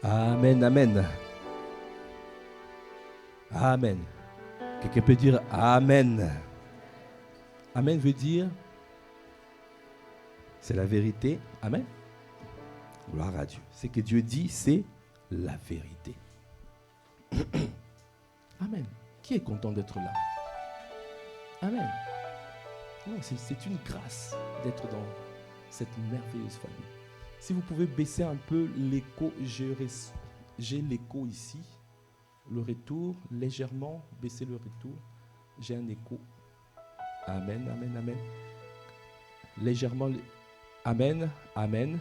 Amen, amen. Amen. Quelqu'un peut dire Amen. Amen veut dire c'est la vérité. Amen. Gloire à Dieu. Ce que Dieu dit, c'est la vérité. Amen. Qui est content d'être là? Amen. Non, c'est une grâce d'être dans cette merveilleuse famille. Si vous pouvez baisser un peu l'écho, j'ai l'écho ici. Le retour, légèrement, baisser le retour. J'ai un écho. Amen, amen, amen. Légèrement, amen, amen.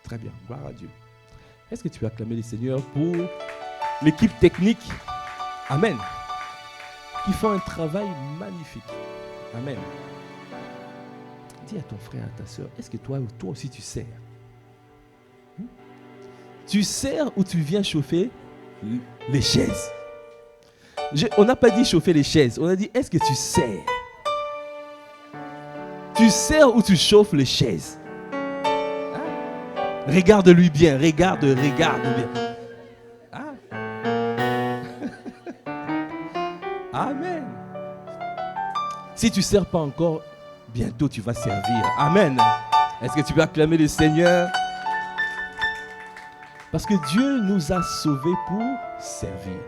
Très bien, gloire à Dieu. Est-ce que tu peux acclamer le Seigneur pour l'équipe technique? Amen. Qui font un travail magnifique. Amen. Dis à ton frère, à ta soeur, est-ce que toi aussi tu sers? Tu sers ou tu viens chauffer les chaises? On n'a pas dit chauffer les chaises, on a dit est-ce que tu sers? Tu sers ou tu chauffes les chaises? Regarde-lui bien, regarde bien. Amen. Si tu ne sers pas encore, bientôt tu vas servir. Amen. Est-ce que tu peux acclamer le Seigneur? Parce que Dieu nous a sauvés pour servir.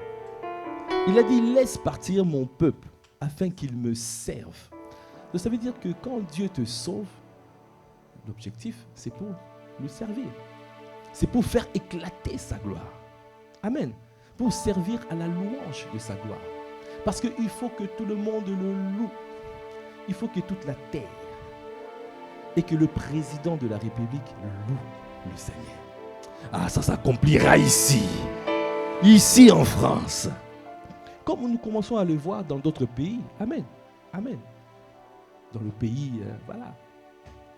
Il a dit, laisse partir mon peuple afin qu'il me serve. Donc ça veut dire que quand Dieu te sauve, l'objectif, c'est pour le servir. C'est pour faire éclater sa gloire. Amen. Pour servir à la louange de sa gloire. Parce qu'il faut que tout le monde le loue. Il faut que toute la terre et que le président de la République loue le Seigneur. Ah, ça s'accomplira ici. Ici en France. Comme nous commençons à le voir dans d'autres pays. Amen. Amen. Dans le pays, voilà.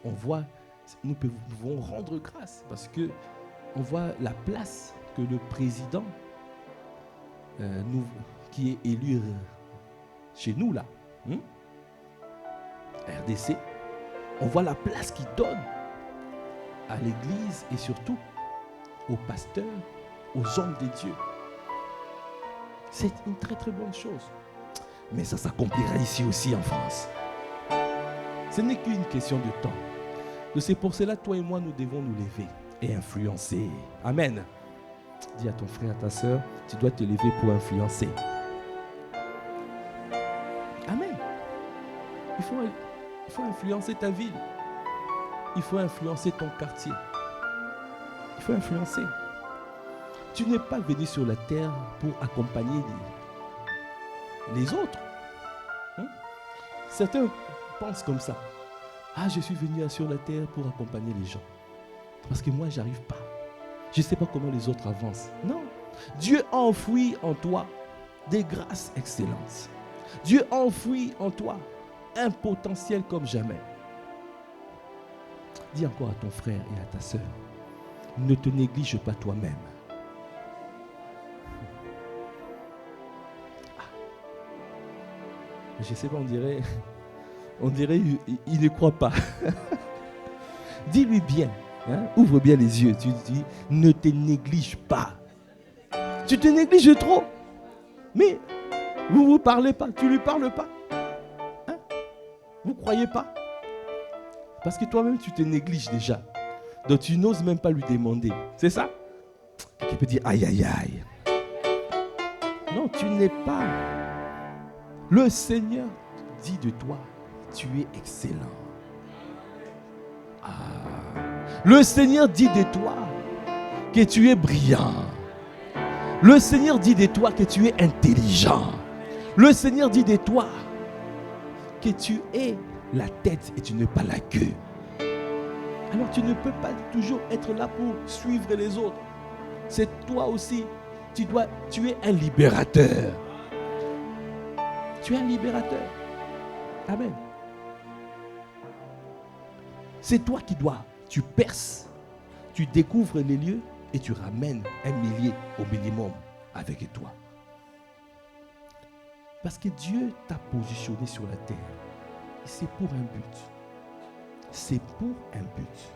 On voit, nous pouvons rendre grâce parce que on voit la place que le président qui est élu chez nous là, RDC, on voit la place qu'il donne à l'église et surtout aux pasteurs, aux hommes de Dieu. C'est une très très bonne chose. Mais ça s'accomplira ici aussi en France. Ce n'est qu'une question de temps. C'est pour cela, toi et moi, nous devons nous lever et influencer. Amen. Dis à ton frère, à ta soeur, tu dois te lever pour influencer. Amen. Il faut influencer ta ville. Il faut influencer ton quartier. Il faut influencer. Tu n'es pas venu sur la terre pour accompagner les autres. Certains pensent comme ça. Ah, je suis venu sur la terre pour accompagner les gens. Parce que moi, je n'arrive pas. Je ne sais pas comment les autres avancent. Non. Dieu a enfoui en toi des grâces excellentes. Dieu a enfoui en toi un potentiel comme jamais. Dis encore à ton frère et à ta soeur, ne te néglige pas toi-même. Je ne sais pas, on dirait il ne croit pas. Dis-lui bien, ouvre bien les yeux, tu dis, ne te néglige pas. Tu te négliges trop. Mais vous ne vous parlez pas, tu ne lui parles pas. Vous ne croyez pas? Parce que toi-même, tu te négliges déjà. Donc tu n'oses même pas lui demander. C'est ça? Qui peut dire aïe aïe aïe. Non, tu n'es pas. Le Seigneur dit de toi, tu es excellent. Le Seigneur dit de toi que tu es brillant. Le Seigneur dit de toi que tu es intelligent. Le Seigneur dit de toi que tu es la tête et tu n'es pas la queue. Alors tu ne peux pas toujours être là pour suivre les autres. C'est toi aussi. Tu es un libérateur. Tu es un libérateur. Amen. C'est toi qui dois. Tu perces, tu découvres les lieux et tu ramènes 1 millier au minimum avec toi. Parce que Dieu t'a positionné sur la terre. Et c'est pour un but. C'est pour un but.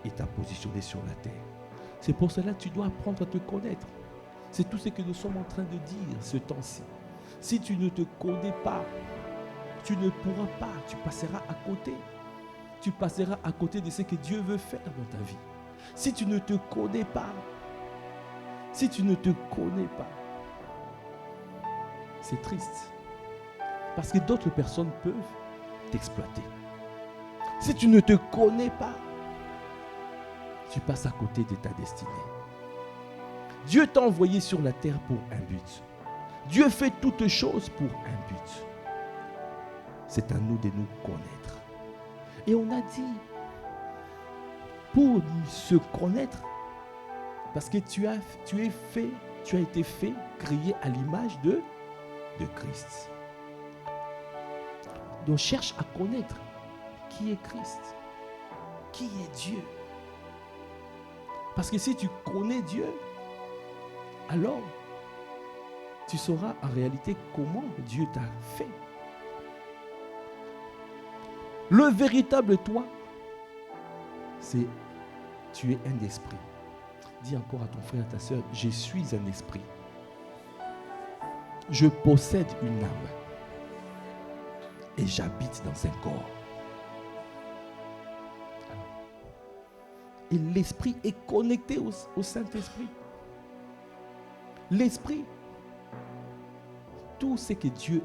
Il t'a positionné sur la terre. C'est pour cela que tu dois apprendre à te connaître. C'est tout ce que nous sommes en train de dire ce temps-ci. Si tu ne te connais pas, tu ne pourras pas, tu passeras à côté. Tu passeras à côté de ce que Dieu veut faire dans ta vie. Si tu ne te connais pas, c'est triste. Parce que d'autres personnes peuvent t'exploiter. Si tu ne te connais pas, tu passes à côté de ta destinée. Dieu t'a envoyé sur la terre pour un but. Dieu fait toutes choses pour un but. C'est à nous de nous connaître. Et on a dit, pour se connaître, parce que tu as été fait, créé à l'image de Christ. Donc cherche à connaître qui est Christ, qui est Dieu. Parce que si tu connais Dieu, alors tu sauras en réalité comment Dieu t'a fait. Le véritable toi, c'est tu es un esprit. Dis encore à ton frère, à ta soeur, je suis un esprit. Je possède une âme. Et j'habite dans un corps. Et l'esprit est connecté au Saint-Esprit. L'esprit, tout ce que Dieu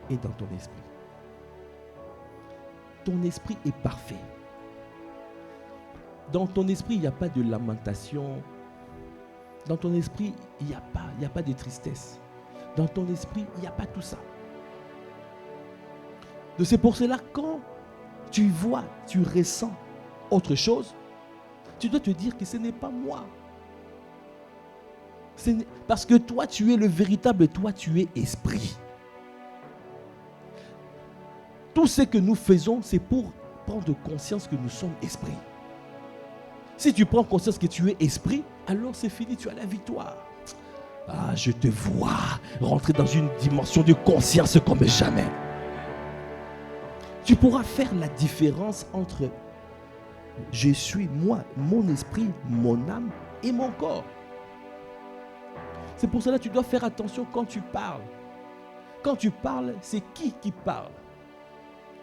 est dans ton esprit. Ton esprit est parfait. Dans ton esprit, il n'y a pas de lamentation. Dans ton esprit, il n'y a pas de tristesse. Dans ton esprit, il n'y a pas tout ça. Donc c'est pour cela, quand tu vois, tu ressens autre chose, tu dois te dire que ce n'est pas moi. Parce que toi, tu es le véritable, toi, tu es esprit. Tout ce que nous faisons, c'est pour prendre conscience que nous sommes esprit. Si tu prends conscience que tu es esprit, alors c'est fini, tu as la victoire. Ah, je te vois rentrer dans une dimension de conscience comme jamais. Tu pourras faire la différence entre je suis moi, mon esprit, mon âme et mon corps. C'est pour cela que tu dois faire attention quand tu parles. Quand tu parles, c'est qui parle?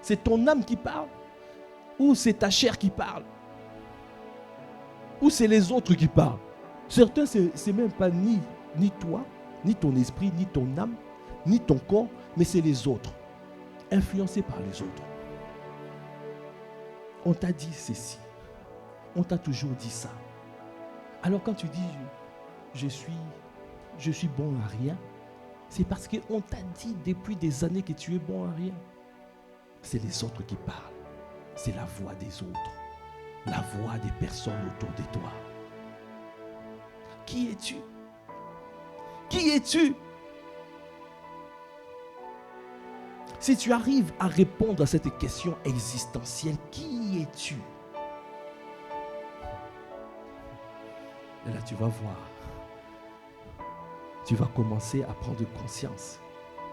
C'est ton âme qui parle? Ou c'est ta chair qui parle? Ou c'est les autres qui parlent? Certains, c'est même pas ni toi, ni ton esprit, ni ton âme, ni ton corps, mais c'est les autres, influencés par les autres. On t'a dit ceci, on t'a toujours dit ça. Alors quand tu dis je suis bon à rien, c'est parce qu'on t'a dit depuis des années que tu es bon à rien. C'est les autres qui parlent. C'est la voix des autres. La voix des personnes autour de toi. Qui es-tu? Qui es-tu? Si tu arrives à répondre à cette question existentielle, qui es-tu? Et là, tu vas voir. Tu vas commencer à prendre conscience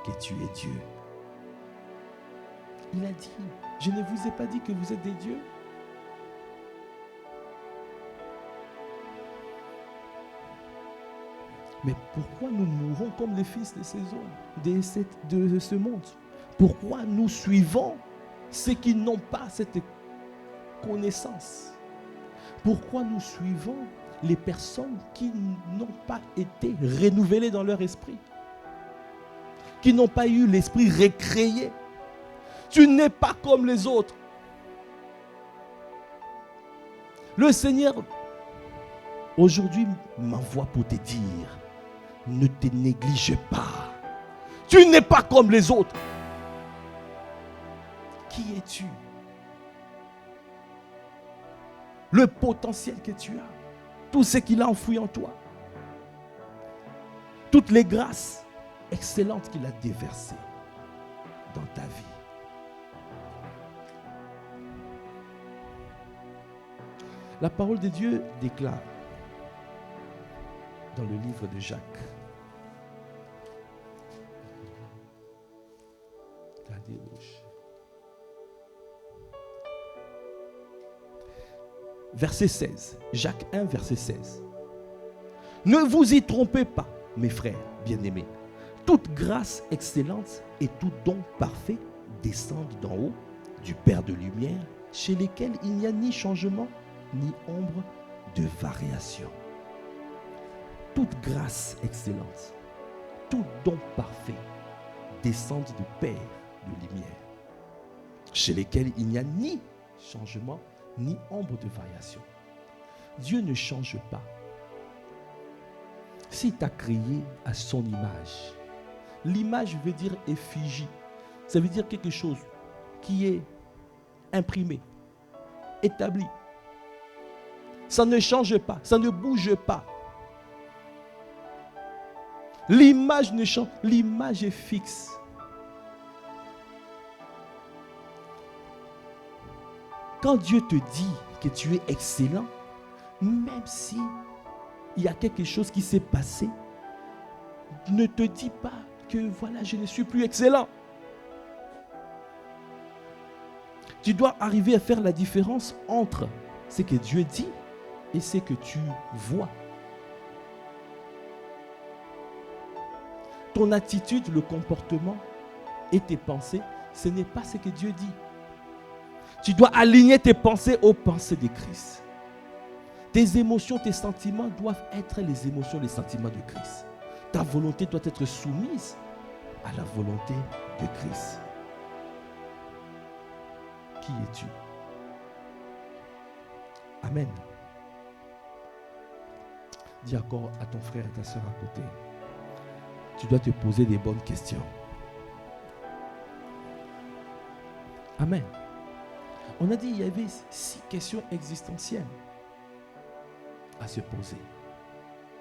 que tu es Dieu. Il a dit, je ne vous ai pas dit que vous êtes des dieux. Mais pourquoi nous mourons comme les fils de ces hommes, de ce monde? Pourquoi nous suivons ceux qui n'ont pas cette connaissance? Pourquoi nous suivons les personnes qui n'ont pas été renouvelées dans leur esprit, qui n'ont pas eu l'esprit recréé? Tu n'es pas comme les autres. Le Seigneur aujourd'hui m'envoie pour te dire, ne te néglige pas. Tu n'es pas comme les autres. Qui es-tu? Le potentiel que tu as, tout ce qu'il a enfoui en toi, toutes les grâces excellentes qu'il a déversées dans ta vie. La parole de Dieu déclare dans le livre de Jacques. verset 16. Jacques 1, verset 16. Ne vous y trompez pas, mes frères bien-aimés. Toute grâce excellente et tout don parfait descendent d'en haut, du Père de lumière, chez lesquels il n'y a ni changement, ni ombre de variation. Toute grâce excellente, tout don parfait descendent du Père de lumière, chez lesquels il n'y a ni changement, ni ombre de variation. Dieu ne change pas. S'il t'a créé à son image, l'image veut dire effigie. Ça veut dire quelque chose qui est imprimé, établi. Ça ne change pas, ça ne bouge pas. L'image ne change, l'image est fixe. Quand Dieu te dit que tu es excellent, même si il y a quelque chose qui s'est passé, ne te dis pas que voilà, je ne suis plus excellent. Tu dois arriver à faire la différence entre ce que Dieu dit et ce que tu vois. Ton attitude, le comportement et tes pensées, ce n'est pas ce que Dieu dit. Tu dois aligner tes pensées aux pensées de Christ. Tes émotions, tes sentiments doivent être les émotions, les sentiments de Christ. Ta volonté doit être soumise à la volonté de Christ. Qui es-tu? Amen. Dis encore à ton frère et ta soeur à côté. Tu dois te poser des bonnes questions. Amen. On a dit qu'il y avait 6 questions existentielles à se poser.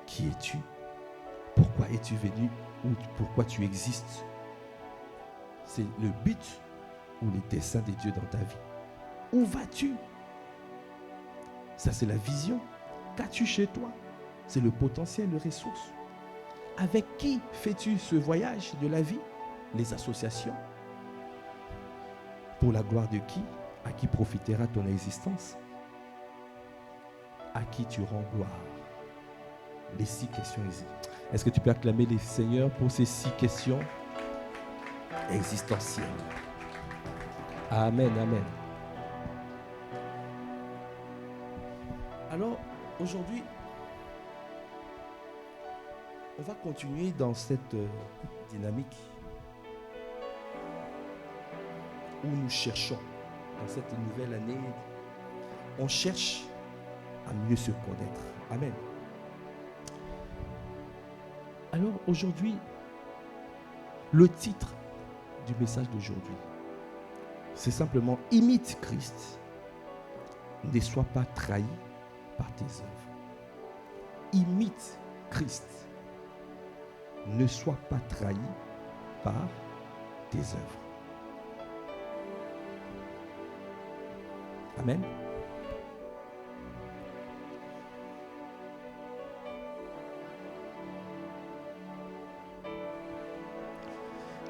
Qui es-tu? Pourquoi es-tu venu? Ou pourquoi tu existes? C'est le but ou les desseins de Dieu dans ta vie. Où vas-tu? Ça, c'est la vision. Qu'as-tu chez toi? C'est le potentiel, les ressources. Avec qui fais-tu ce voyage de la vie? Les associations. Pour la gloire de qui? À qui profitera ton existence? À qui tu rends gloire? Les 6 questions ici. Est-ce que tu peux acclamer les Seigneurs pour ces 6 questions existentielles? Amen, amen. Alors, aujourd'hui, on va continuer dans cette dynamique où nous cherchons, dans cette nouvelle année, on cherche à mieux se connaître. Amen. Alors aujourd'hui, le titre du message d'aujourd'hui, c'est simplement « Imite Christ, ne sois pas trahi par tes œuvres. » Imite Christ, ne sois pas trahi par tes œuvres. Amen.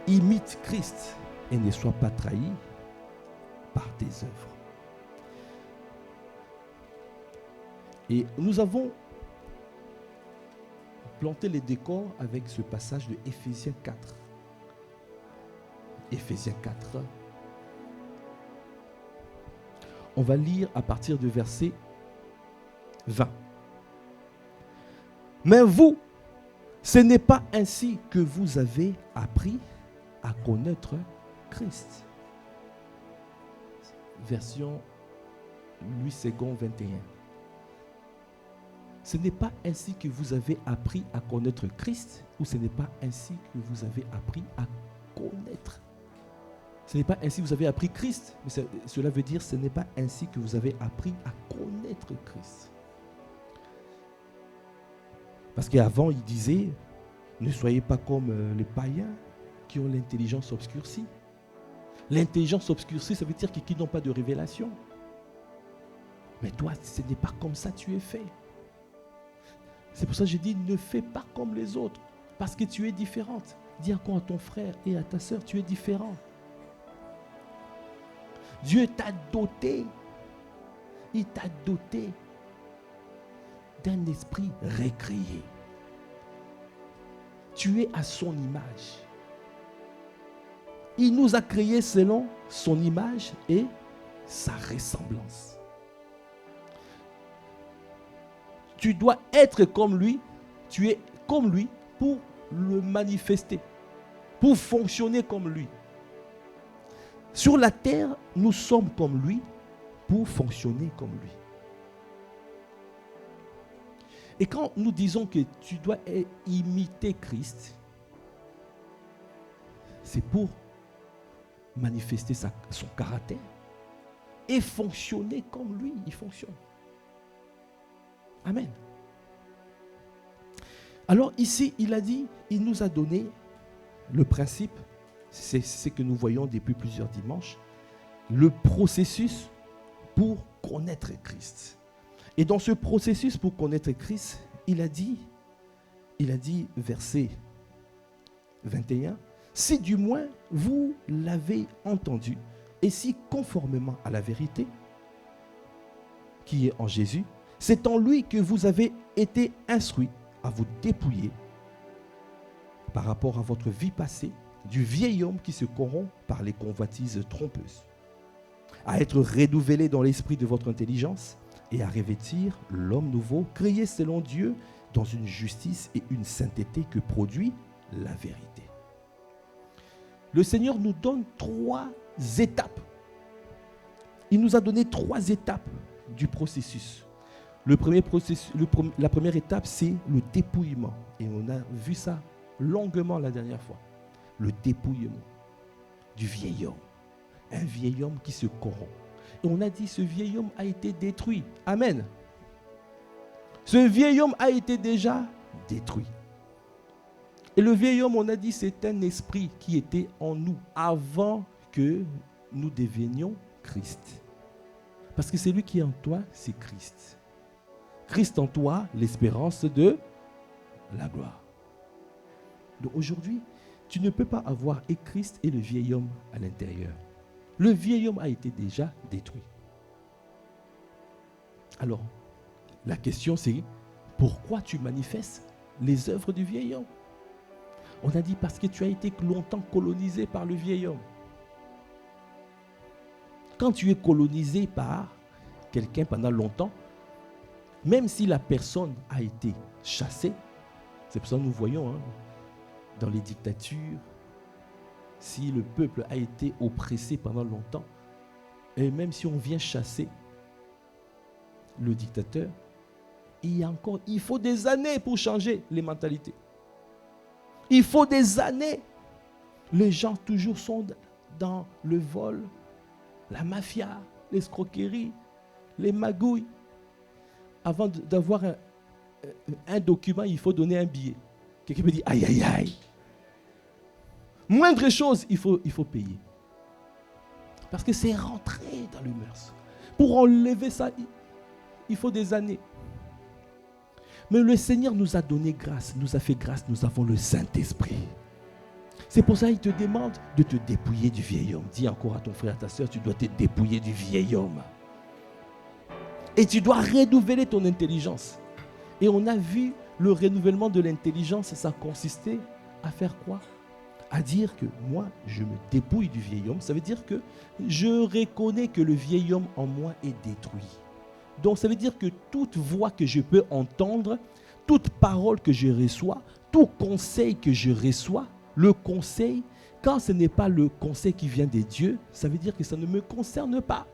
Imite Christ et ne sois pas trahi par tes œuvres. Et nous avons planté les décors avec ce passage de Éphésiens 4. Éphésiens 4. On va lire à partir du verset 20. Mais vous, ce n'est pas ainsi que vous avez appris à connaître Christ. Version Louis II 21. Ce n'est pas ainsi que vous avez appris à connaître Christ, ou ce n'est pas ainsi que vous avez appris à connaître. Ce n'est pas ainsi que vous avez appris Christ, mais cela veut dire ce n'est pas ainsi que vous avez appris à connaître Christ. Parce qu'avant, il disait, ne soyez pas comme les païens qui ont l'intelligence obscurcie. L'intelligence obscurcie, ça veut dire qu'ils n'ont pas de révélation. Mais toi, ce n'est pas comme ça que tu es fait. C'est pour ça que je dis, ne fais pas comme les autres, parce que tu es différente. Dis encore à ton frère et à ta soeur, tu es différent. Dieu t'a doté. il t'a doté d'un esprit récréé. Tu es à son image. Il nous a créés selon son image et sa ressemblance. Tu dois être comme lui, tu es comme lui pour le manifester, pour fonctionner comme lui. Sur la terre, nous sommes comme lui pour fonctionner comme lui. Et quand nous disons que tu dois imiter Christ, c'est pour manifester son caractère et fonctionner comme lui, il fonctionne. Amen. Alors ici, il a dit, il nous a donné le principe, c'est ce que nous voyons depuis plusieurs dimanches, le processus pour connaître Christ. Et dans ce processus pour connaître Christ, il a dit, verset 21, si du moins vous l'avez entendu, et si conformément à la vérité qui est en Jésus, c'est en lui que vous avez été instruits à vous dépouiller par rapport à votre vie passée du vieil homme qui se corrompt par les convoitises trompeuses, à être renouvelé dans l'esprit de votre intelligence et à revêtir l'homme nouveau, créé selon Dieu dans une justice et une sainteté que produit la vérité. Le Seigneur nous donne 3 étapes. Il nous a donné 3 étapes du processus. La première étape, c'est le dépouillement. Et on a vu ça longuement la dernière fois. Le dépouillement du vieil homme. Un vieil homme qui se corrompt. Et on a dit, ce vieil homme a été détruit. Amen. Ce vieil homme a été déjà détruit. Et le vieil homme, on a dit, c'est un esprit qui était en nous avant que nous devenions Christ. Parce que celui qui est en toi, c'est Christ. Christ en toi, l'espérance de la gloire. Donc aujourd'hui, tu ne peux pas avoir et Christ et le vieil homme à l'intérieur. Le vieil homme a été déjà détruit. Alors, la question c'est, pourquoi tu manifestes les œuvres du vieil homme? On a dit parce que tu as été longtemps colonisé par le vieil homme. Quand tu es colonisé par quelqu'un pendant longtemps, même si la personne a été chassée, c'est pour ça que nous voyons dans les dictatures, si le peuple a été oppressé pendant longtemps, et même si on vient chasser le dictateur, il faut des années pour changer les mentalités. Il faut des années. Les gens toujours sont dans le vol, la mafia, l'escroquerie, les magouilles. Avant d'avoir un document, il faut donner un billet. Quelqu'un me dit, aïe, aïe, aïe. Moindre chose, il faut payer. Parce que c'est rentré dans le mœurs. Pour enlever ça, il faut des années. Mais le Seigneur nous a donné grâce, nous a fait grâce, nous avons le Saint-Esprit. C'est pour ça qu'il te demande de te dépouiller du vieil homme. Dis encore à ton frère, à ta soeur, tu dois te dépouiller du vieil homme. Et tu dois renouveler ton intelligence. Et on a vu le renouvellement de l'intelligence, ça consistait à faire quoi? À dire que moi, je me dépouille du vieil homme. Ça veut dire que je reconnais que le vieil homme en moi est détruit. Donc ça veut dire que toute voix que je peux entendre, toute parole que je reçois, tout conseil que je reçois, le conseil, quand ce n'est pas le conseil qui vient de Dieu, ça veut dire que ça ne me concerne pas.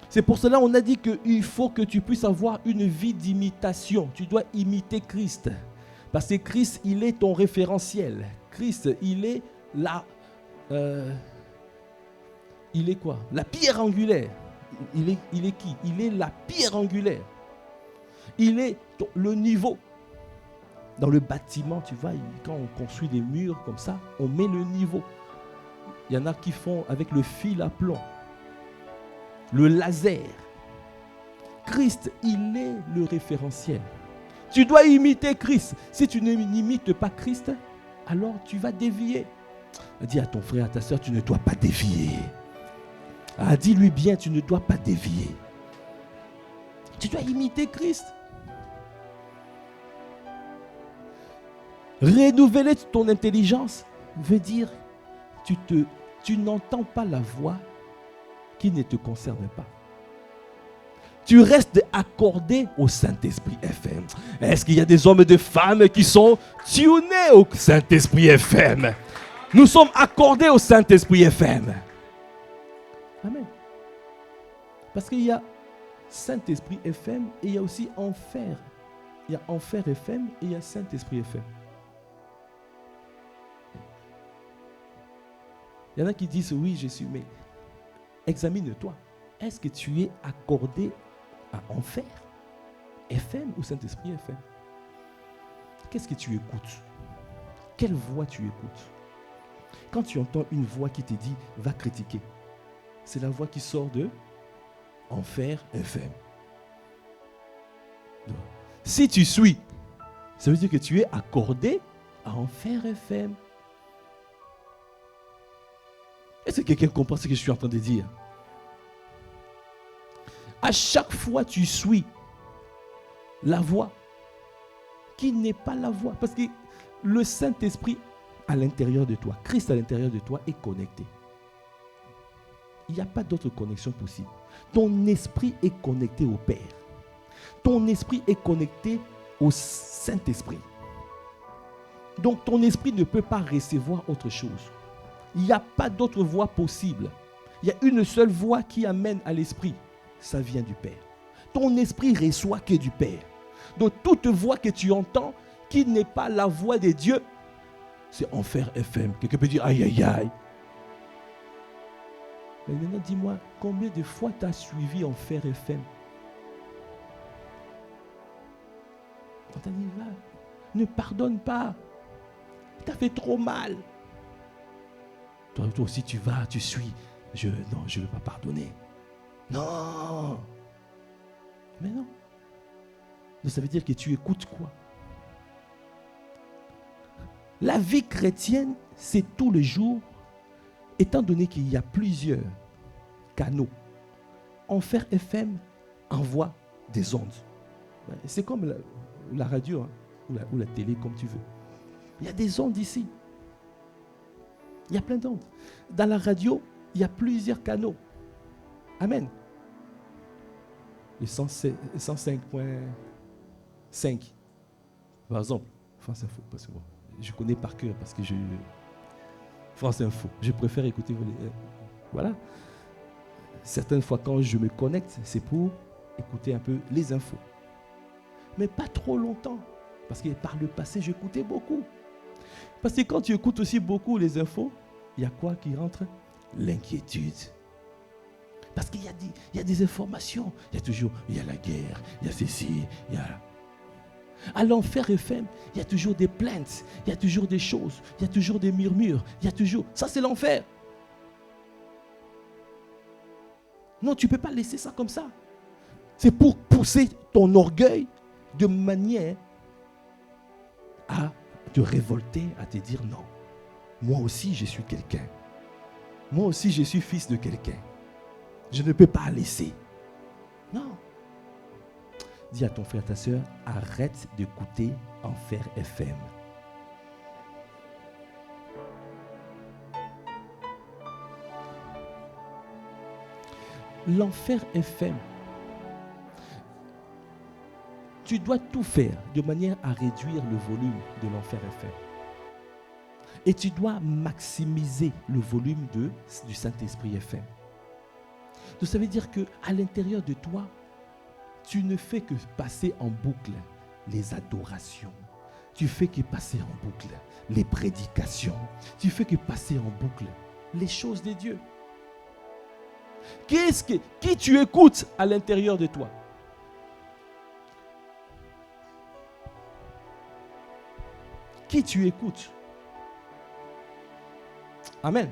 C'est pour cela qu'on a dit qu'il faut que tu puisses avoir une vie d'imitation. Tu dois imiter Christ. Parce que Christ, il est ton référentiel. Christ, il est il est quoi? La pierre angulaire. Il est qui? Il est la pierre angulaire. Il est le niveau. Dans le bâtiment, tu vois, quand on construit des murs comme ça, on met le niveau. Il y en a qui font avec le fil à plomb, le laser. Christ, il est le référentiel. Tu dois imiter Christ. Si tu n'imites pas Christ, alors tu vas dévier. Dis à ton frère, à ta soeur, tu ne dois pas dévier. Ah, dis-lui bien, tu ne dois pas dévier. Tu dois imiter Christ. Renouveler ton intelligence veut dire tu n'entends pas la voix qui ne te concerne pas. Tu restes accordé au Saint-Esprit FM. Est-ce qu'il y a des hommes et des femmes qui sont tunés au Saint-Esprit FM? Nous sommes accordés au Saint-Esprit FM. Amen. Parce qu'il y a Saint-Esprit FM et il y a aussi Enfer. Il y a Enfer FM et il y a Saint-Esprit FM. Il y en a qui disent oui, je suis, mais examine-toi. Est-ce que tu es accordé à Enfer FM ou Saint-Esprit FM? Qu'est-ce que tu écoutes? Quelle voix tu écoutes? Quand tu entends une voix qui te dit va critiquer, c'est la voix qui sort de Enfer FM. Donc, si tu suis, ça veut dire que tu es accordé à Enfer FM. Est-ce que quelqu'un comprend ce que je suis en train de dire? À chaque fois, tu suis la voix qui n'est pas la voix. Parce que le Saint-Esprit à l'intérieur de toi, Christ à l'intérieur de toi est connecté. Il n'y a pas d'autre connexion possible. Ton esprit est connecté au Père. Ton esprit est connecté au Saint-Esprit. Donc ton esprit ne peut pas recevoir autre chose. Il n'y a pas d'autre voie possible. Il y a une seule voie qui amène à l'esprit. Ça vient du Père. Ton esprit reçoit que du Père. Donc toute voix que tu entends qui n'est pas la voix de Dieu, c'est Enfer FM. Quelqu'un peut dire aïe aïe aïe. Mais maintenant dis-moi, combien de fois tu as suivi Enfer FM? Quand tu dit va, ne pardonne pas. Tu as fait trop mal. Toi aussi tu vas, tu suis. Non, je ne veux pas pardonner. Non. Mais non. Ça veut dire que tu écoutes quoi? La vie chrétienne, c'est tous les jours, étant donné qu'il y a plusieurs canaux. Enfer FM envoie des ondes. C'est comme la radio hein, ou la télé, comme tu veux. Il y a des ondes ici. Il y a plein d'ondes. Dans la radio, il y a plusieurs canaux. Amen. Le 105.5, par exemple, France Info, parce que bon, je connais par cœur, parce que France Info, je préfère écouter. Voilà. Certaines fois, quand je me connecte, c'est pour écouter un peu les infos. Mais pas trop longtemps, parce que par le passé, j'écoutais beaucoup. Parce que quand tu écoutes aussi beaucoup les infos, il y a quoi qui rentre? L'inquiétude. Parce qu'il y a des informations. Il y a la guerre, il y a ceci, il y a... À l'Enfer FM, il y a toujours des plaintes, il y a toujours des choses, il y a toujours des murmures, il y a toujours... Ça, c'est l'enfer. Non, tu ne peux pas laisser ça comme ça. C'est pour pousser ton orgueil de manière à te révolter, à te dire non. Moi aussi, je suis quelqu'un. Moi aussi, je suis fils de quelqu'un. Je ne peux pas laisser. Non. Dis à ton frère, ta soeur, arrête d'écouter Enfer FM. L'Enfer FM, tu dois tout faire de manière à réduire le volume de l'Enfer FM. Et tu dois maximiser le volume du Saint-Esprit FM. Donc ça veut dire qu'à l'intérieur de toi, tu ne fais que passer en boucle les adorations. Tu fais que passer en boucle les prédications. Tu fais que passer en boucle les choses de Dieu. Qui tu écoutes à l'intérieur de toi? Qui tu écoutes? Amen.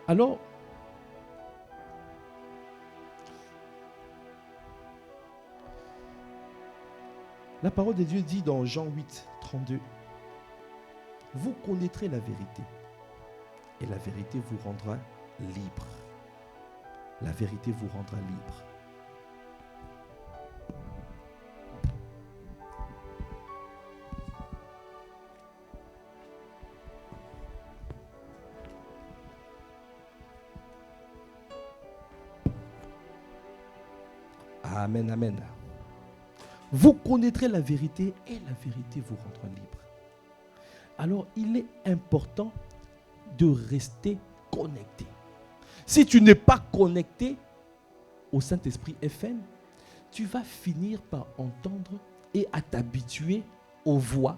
Alors, la parole de Dieu dit dans Jean 8, 32, vous connaîtrez la vérité et la vérité vous rendra libre. La vérité vous rendra libre. Amen, amen. Vous connaîtrez la vérité et la vérité vous rendra libre. Alors, il est important de rester connecté. Si tu n'es pas connecté au Saint-Esprit FM, tu vas finir par entendre et à t'habituer aux voix.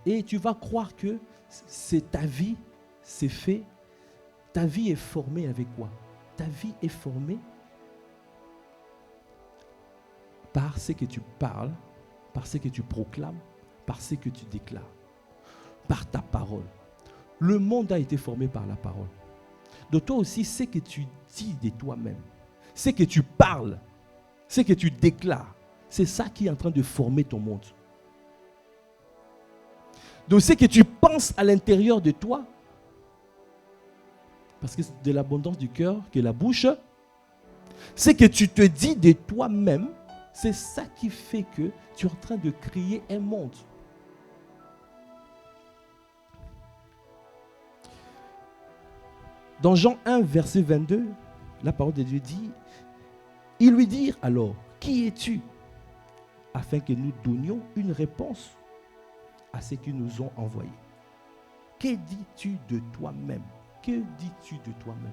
Et tu vas croire que c'est ta vie, c'est fait. Ta vie est formée avec quoi? Ta vie est formée par ce que tu parles, par ce que tu proclames, par ce que tu déclares, par ta parole. Le monde a été formé par la parole. Donc toi aussi, ce que tu dis de toi-même, ce que tu parles, ce que tu déclares, c'est ça qui est en train de former ton monde. Donc ce que tu penses à l'intérieur de toi, parce que c'est de l'abondance du cœur que la bouche, ce que tu te dis de toi-même, c'est ça qui fait que tu es en train de créer un monde. Dans Jean 1, verset 22, la parole de Dieu dit, ils lui dirent alors, qui es-tu? Afin que nous donnions une réponse à ce qu'ils nous ont envoyé. Que dis-tu de toi-même? Que dis-tu de toi-même?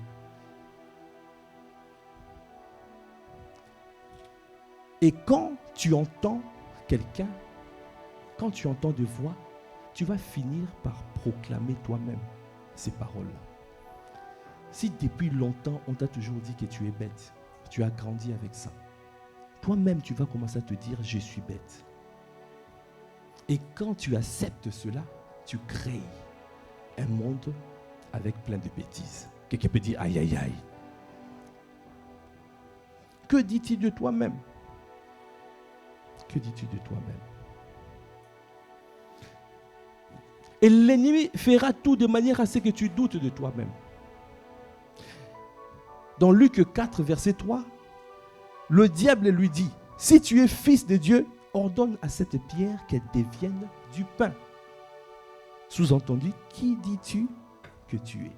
Et quand tu entends quelqu'un, quand tu entends des voix, tu vas finir par proclamer toi-même ces paroles-là. Si depuis longtemps, on t'a toujours dit que tu es bête, tu as grandi avec ça, toi-même, tu vas commencer à te dire, je suis bête. Et quand tu acceptes cela, tu crées un monde avec plein de bêtises. Quelqu'un peut dire, aïe, aïe, aïe. Que dis-tu de toi-même? Que dis-tu de toi-même? Et l'ennemi fera tout de manière à ce que tu doutes de toi-même. Dans Luc 4, verset 3, le diable lui dit, si tu es fils de Dieu, ordonne à cette pierre qu'elle devienne du pain. Sous-entendu, qui dis-tu que tu es?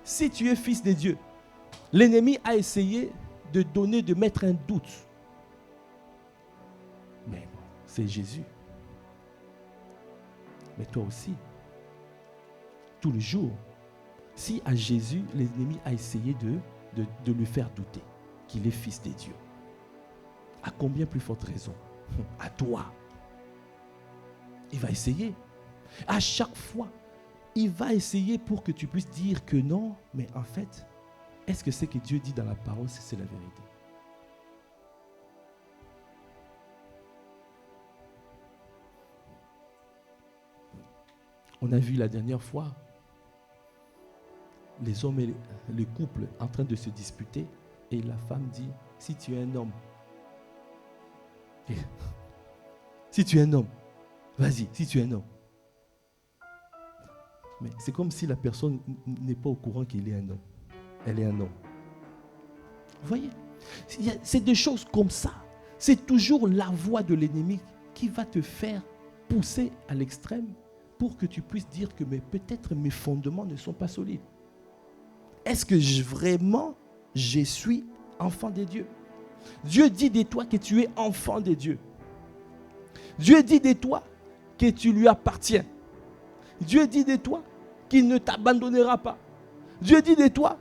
Si tu es fils de Dieu, l'ennemi a essayé de mettre un doute. Mais c'est Jésus. Mais toi aussi, tout le jour, si à Jésus, l'ennemi a essayé de lui faire douter qu'il est fils de Dieu, à combien plus forte raison? À toi. Il va essayer. À chaque fois, il va essayer pour que tu puisses dire que non, mais en fait, est-ce que ce que Dieu dit dans la parole, c'est la vérité? On a vu la dernière fois les hommes et les couples en train de se disputer et la femme dit, si tu es un homme, si tu es un homme, vas-y, si tu es un homme. Mais c'est comme si la personne n'est pas au courant qu'il est un homme. Elle est un homme. Vous voyez? C'est des choses comme ça. C'est toujours la voix de l'ennemi qui va te faire pousser à l'extrême pour que tu puisses dire que mais peut-être mes fondements ne sont pas solides. Est-ce que vraiment je suis enfant de Dieu? Dieu dit de toi que tu es enfant de Dieu. Dieu dit de toi que tu lui appartiens. Dieu dit de toi qu'il ne t'abandonnera pas. Dieu dit de toi,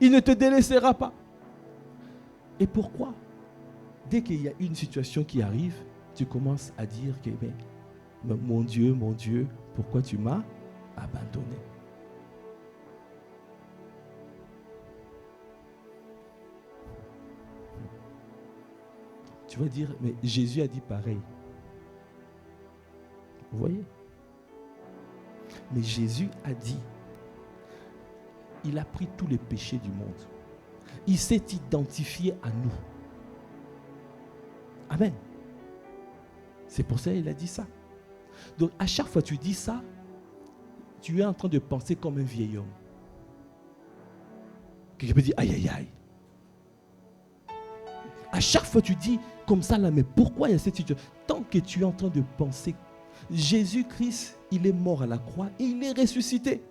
il ne te délaissera pas. Et pourquoi? Dès qu'il y a une situation qui arrive, tu commences à dire que mon Dieu, pourquoi tu m'as abandonné? Tu vas dire, mais Jésus a dit pareil. Vous voyez? Mais Jésus a dit, il a pris tous les péchés du monde. Il s'est identifié à nous. Amen. C'est pour ça qu'il a dit ça. Donc à chaque fois que tu dis ça, tu es en train de penser comme un vieil homme. Quelqu'un peut dire, aïe, aïe, aïe. À chaque fois, tu dis comme ça, là, mais pourquoi il y a cette situation? Tant que tu es en train de penser, Jésus-Christ, il est mort à la croix et il est ressuscité.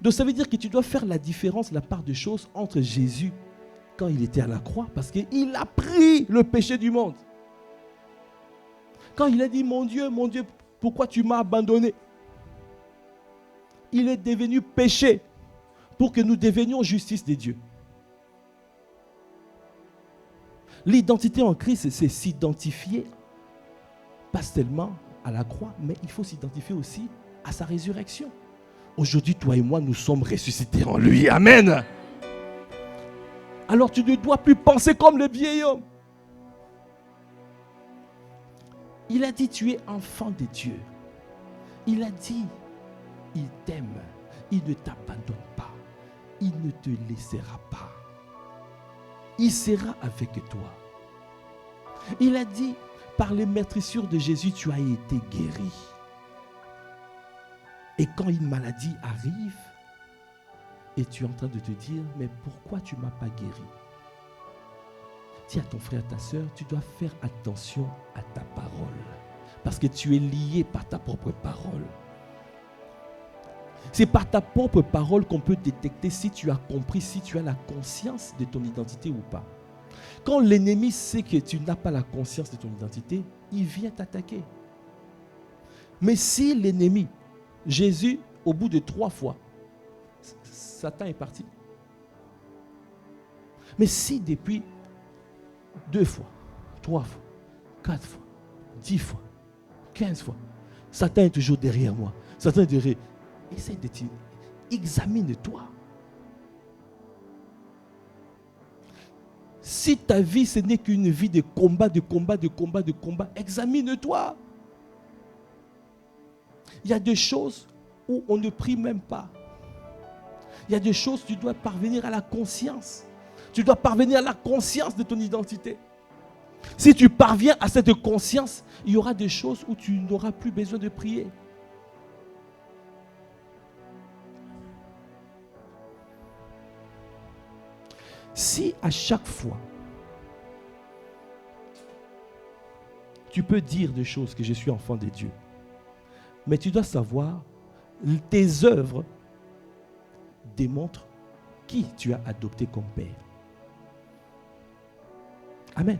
Donc ça veut dire que tu dois faire la différence, la part de choses entre Jésus quand il était à la croix, parce qu'il a pris le péché du monde. Quand il a dit, mon Dieu, pourquoi tu m'as abandonné? Il est devenu péché pour que nous devenions justice de Dieu. L'identité en Christ, c'est s'identifier, pas seulement à la croix, mais il faut s'identifier aussi à sa résurrection. Aujourd'hui, toi et moi, nous sommes ressuscités en lui. Amen. Alors tu ne dois plus penser comme le vieil homme. Il a dit, tu es enfant de Dieu. Il a dit, il t'aime. Il ne t'abandonne pas. Il ne te laissera pas. Il sera avec toi. Il a dit, par les meurtrissures de Jésus, tu as été guéri. Et quand une maladie arrive, et tu es en train de te dire, mais pourquoi tu ne m'as pas guéri? Dis à ton frère, à ta soeur, tu dois faire attention à ta parole. Parce que tu es lié par ta propre parole. C'est par ta propre parole qu'on peut détecter si tu as compris, si tu as la conscience de ton identité ou pas. Quand l'ennemi sait que tu n'as pas la conscience de ton identité, il vient t'attaquer. Mais si l'ennemi, Jésus, au bout de 3 fois, Satan est parti. Mais si depuis 2 fois, 3 fois, 4 fois, 10 fois, 15 fois, Satan est toujours derrière moi. Satan est derrière. Essaye de examine-toi. Si ta vie, ce n'est qu'une vie de combat, examine-toi. Il y a des choses où on ne prie même pas. Il y a des choses où tu dois parvenir à la conscience. Tu dois parvenir à la conscience de ton identité. Si tu parviens à cette conscience, il y aura des choses où tu n'auras plus besoin de prier. Si à chaque fois, tu peux dire des choses que je suis enfant de Dieu, mais tu dois savoir, tes œuvres démontrent qui tu as adopté comme père. Amen.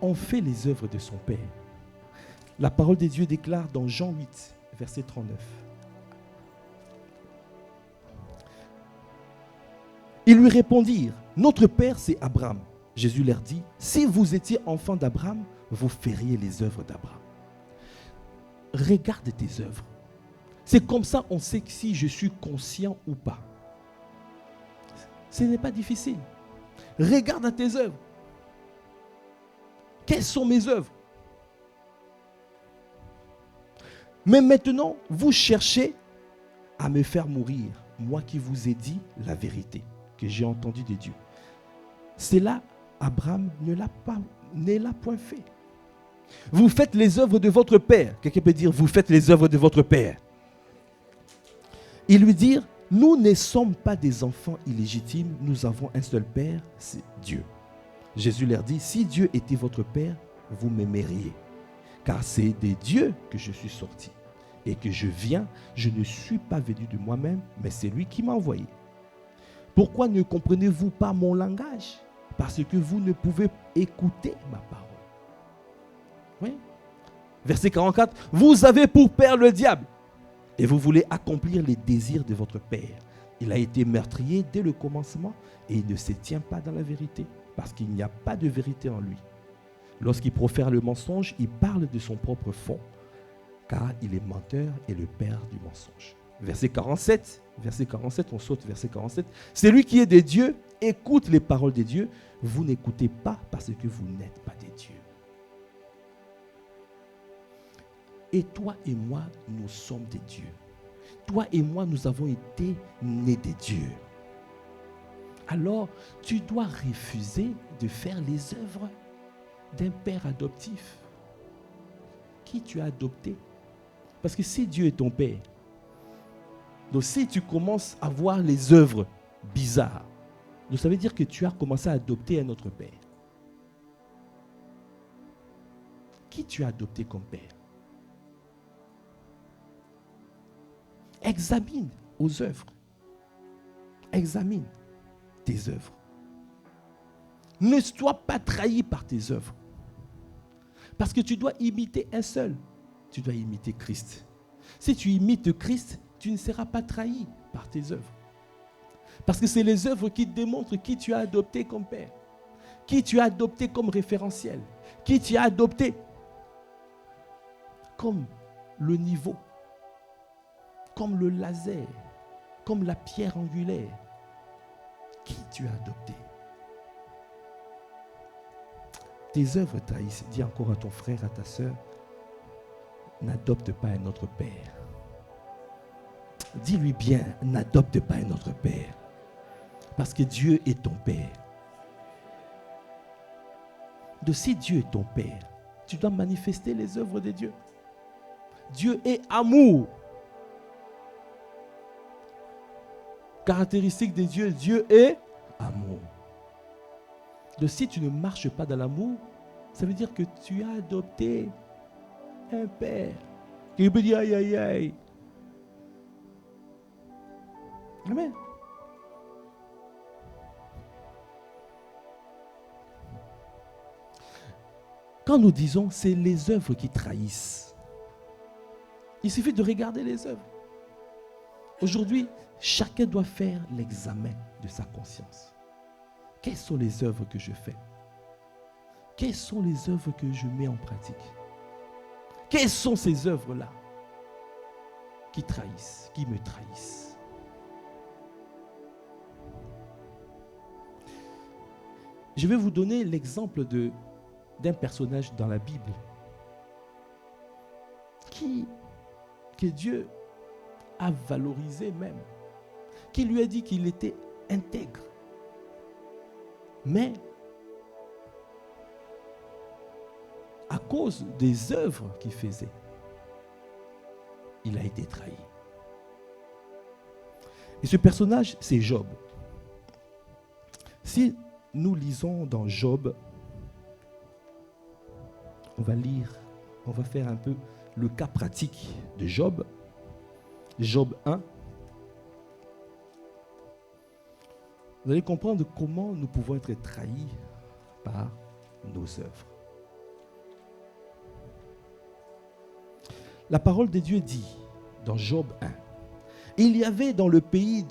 On fait les œuvres de son père. La parole de Dieu déclare dans Jean 8, verset 39. Ils lui répondirent, notre père c'est Abraham. Jésus leur dit, si vous étiez enfant d'Abraham, vous feriez les œuvres d'Abraham. Regarde tes œuvres. C'est comme ça on sait si je suis conscient ou pas. Ce n'est pas difficile. Regarde à tes œuvres. Quelles sont mes œuvres? Mais maintenant, vous cherchez à me faire mourir, moi qui vous ai dit la vérité, que j'ai entendue de Dieu. Cela, Abraham ne l'a point fait. Vous faites les œuvres de votre père. Quelqu'un peut dire, vous faites les œuvres de votre père. Ils lui dirent, nous ne sommes pas des enfants illégitimes, nous avons un seul père, c'est Dieu. Jésus leur dit, si Dieu était votre père, vous m'aimeriez. Car c'est de Dieu que je suis sorti. Et que je viens, je ne suis pas venu de moi-même, mais c'est lui qui m'a envoyé. Pourquoi ne comprenez-vous pas mon langage? Parce que vous ne pouvez écouter ma parole. Oui. Verset 44, vous avez pour père le diable, et vous voulez accomplir les désirs de votre père. Il a été meurtrier dès le commencement, et il ne se tient pas dans la vérité, parce qu'il n'y a pas de vérité en lui. Lorsqu'il profère le mensonge, il parle de son propre fond, car il est menteur et le père du mensonge. Verset 47, on saute verset 47. Celui qui est de Dieu, écoute les paroles de Dieu. Vous n'écoutez pas parce que vous n'êtes pas de Dieu. Et toi et moi, nous sommes des dieux. Toi et moi, nous avons été nés des dieux. Alors, tu dois refuser de faire les œuvres d'un père adoptif. Qui tu as adopté? Parce que si Dieu est ton père, Donc si tu commences à voir les œuvres bizarres, donc ça veut dire que tu as commencé à adopter un autre père. Qui tu as adopté comme père? Examine aux œuvres. Examine tes œuvres. Ne sois pas trahi par tes œuvres. Parce que tu dois imiter un seul. Tu dois imiter Christ. Si tu imites Christ, tu ne seras pas trahi par tes œuvres. Parce que c'est les œuvres qui démontrent qui tu as adopté comme père, qui tu as adopté comme référentiel, qui tu as adopté comme le niveau, comme le laser, comme la pierre angulaire. Qui tu as adopté? Tes œuvres trahissent. Dis encore à ton frère, à ta sœur, n'adopte pas un autre père. Dis-lui bien, n'adopte pas un autre père. Parce que Dieu est ton père. De si Dieu est ton père, tu dois manifester les œuvres de Dieu. Dieu est amour. Caractéristique de Dieu, Dieu est amour. Donc si tu ne marches pas dans l'amour, ça veut dire que tu as adopté un père. Il peut dire aïe aïe aïe. Amen. Quand nous disons c'est les œuvres qui trahissent, il suffit de regarder les œuvres. Aujourd'hui, chacun doit faire l'examen de sa conscience. Quelles sont les œuvres que je fais? Quelles sont les œuvres que je mets en pratique? Quelles sont ces œuvres-là qui trahissent, qui me trahissent? Je vais vous donner l'exemple d'un personnage dans la Bible que Dieu a valorisé même, qui lui a dit qu'il était intègre. Mais à cause des œuvres qu'il faisait, il a été trahi. Et ce personnage, c'est Job. Si nous lisons dans Job, on va faire un peu le cas pratique de Job. Job 1. Vous allez comprendre comment nous pouvons être trahis par nos œuvres. La parole de Dieu dit dans Job 1, il y avait dans le pays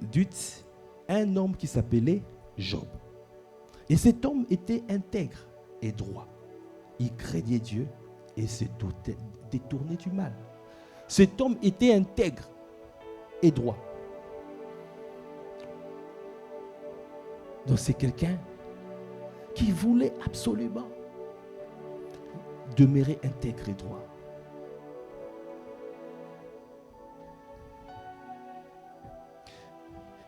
d'Uth un homme qui s'appelait Job. Et cet homme était intègre et droit. Il craignait Dieu et se détournait du mal. Cet homme était intègre et droit. Donc c'est quelqu'un qui voulait absolument demeurer intègre et droit.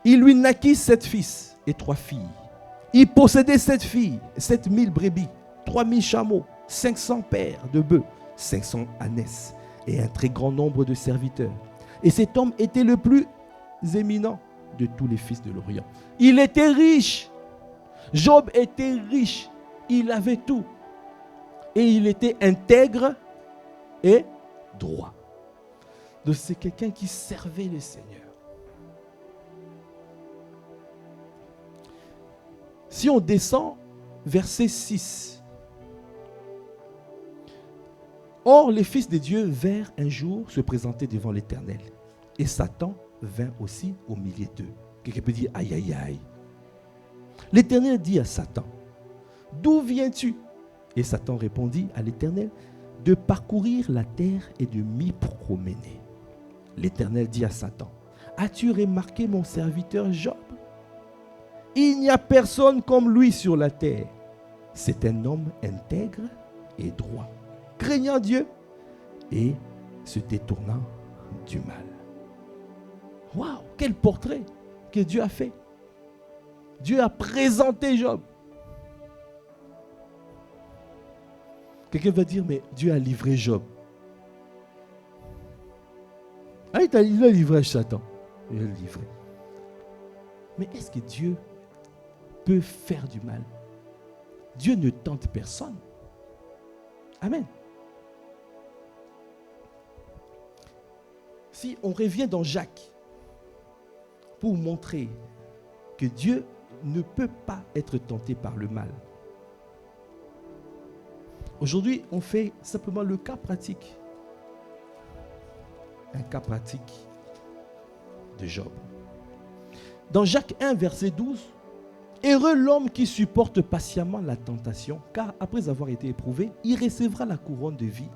Il lui naquit 7 fils et 3 filles. Il possédait 7 filles, 7000 brebis, 3000 chameaux, 500 paires de bœufs, 500 ânesses et un très grand nombre de serviteurs. Et cet homme était le plus éminent de tous les fils de l'Orient. Il était riche. Job était riche. Il avait tout. Et il était intègre et droit. Donc c'est quelqu'un qui servait le Seigneur. Si on descend, verset 6. Or, les fils de Dieu vinrent un jour se présenter devant l'Éternel. Et Satan vint aussi au milieu d'eux. Quelqu'un peut dire, aïe, aïe, aïe. L'Éternel dit à Satan, d'où viens-tu? Et Satan répondit à l'Éternel, de parcourir la terre et de m'y promener. L'Éternel dit à Satan, as-tu remarqué mon serviteur Job? Il n'y a personne comme lui sur la terre. C'est un homme intègre et droit, craignant Dieu et se détournant du mal. Waouh, quel portrait que Dieu a fait. Dieu a présenté Job. Quelqu'un va dire, mais Dieu a livré Job. Ah, il a livré Satan. Il a livré. Mais est-ce que Dieu peut faire du mal? Dieu ne tente personne. Amen. Si on revient dans Jacques pour montrer que Dieu ne peut pas être tenté par le mal. Aujourd'hui, on fait simplement le cas pratique. Un cas pratique de Job. Dans Jacques 1, verset 12, « Heureux l'homme qui supporte patiemment la tentation, car après avoir été éprouvé, il recevra la couronne de vie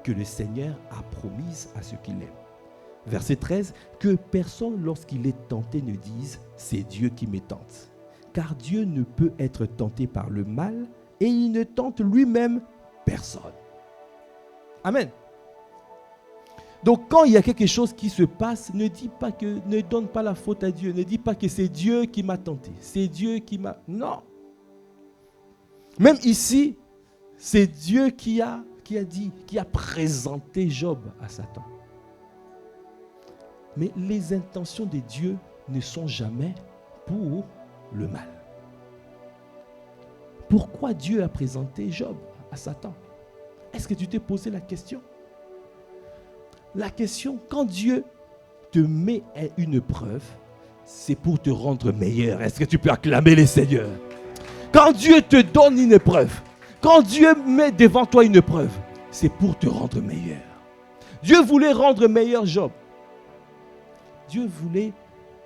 que le Seigneur a promise à ceux qui l'aiment. » Verset 13, « Que personne, lorsqu'il est tenté, ne dise « C'est Dieu qui me tente. » Car Dieu ne peut être tenté par le mal et il ne tente lui-même personne. » Amen. Donc quand il y a quelque chose qui se passe, ne donne pas la faute à Dieu. Ne dis pas que c'est Dieu qui m'a tenté. C'est Dieu qui m'a... Non. Même ici, c'est Dieu qui a présenté Job à Satan. Mais les intentions de Dieu ne sont jamais pour le mal. Pourquoi Dieu a présenté Job à Satan? Est-ce que tu t'es posé la question? La question, quand Dieu te met à une preuve, c'est pour te rendre meilleur. Est-ce que tu peux acclamer les seigneurs? Quand Dieu te donne une preuve, quand Dieu met devant toi une preuve, c'est pour te rendre meilleur. Dieu voulait rendre meilleur Job. Dieu voulait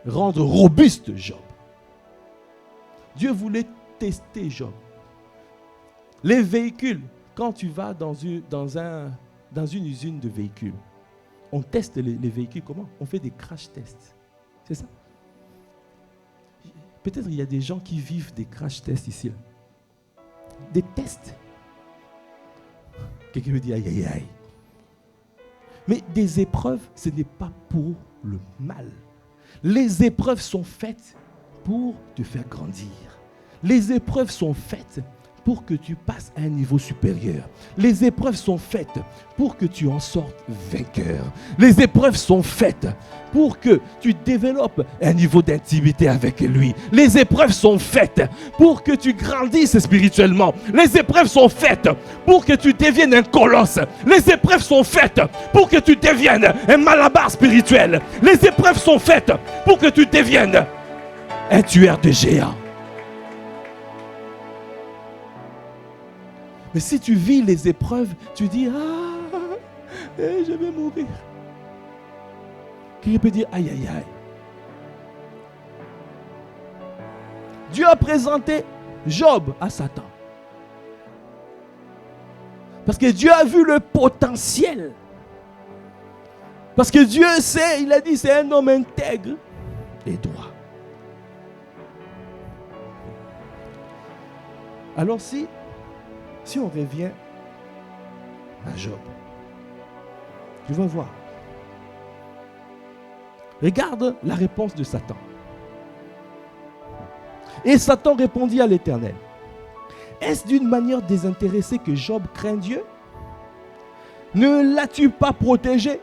rendre robuste Job. Dieu voulait tester Job. Les véhicules, quand tu vas dans une usine de véhicules, on teste les véhicules comment? On fait des crash tests. C'est ça? Peut-être il y a des gens qui vivent des crash tests ici. Là. Des tests. Quelqu'un me dit aïe aïe aïe. Mais des épreuves, ce n'est pas pour le mal. Les épreuves sont faites pour te faire grandir. Les épreuves sont faites pour que tu passes à un niveau supérieur. Les épreuves sont faites pour que tu en sortes vainqueur. Les épreuves sont faites pour que tu développes un niveau d'intimité avec lui. Les épreuves sont faites pour que tu grandisses spirituellement. Les épreuves sont faites pour que tu deviennes un colosse. Les épreuves sont faites pour que tu deviennes un malabar spirituel. Les épreuves sont faites pour que tu deviennes un tueur de géants. Mais si tu vis les épreuves, tu dis, je vais mourir. Qui peut dire, aïe, aïe, aïe. Dieu a présenté Job à Satan. Parce que Dieu a vu le potentiel. Parce que Dieu sait, il a dit, c'est un homme intègre et droit. Alors si on revient à Job, tu vas voir. Regarde la réponse de Satan. Et Satan répondit à l'Éternel. Est-ce d'une manière désintéressée que Job craint Dieu? Ne l'as-tu pas protégé?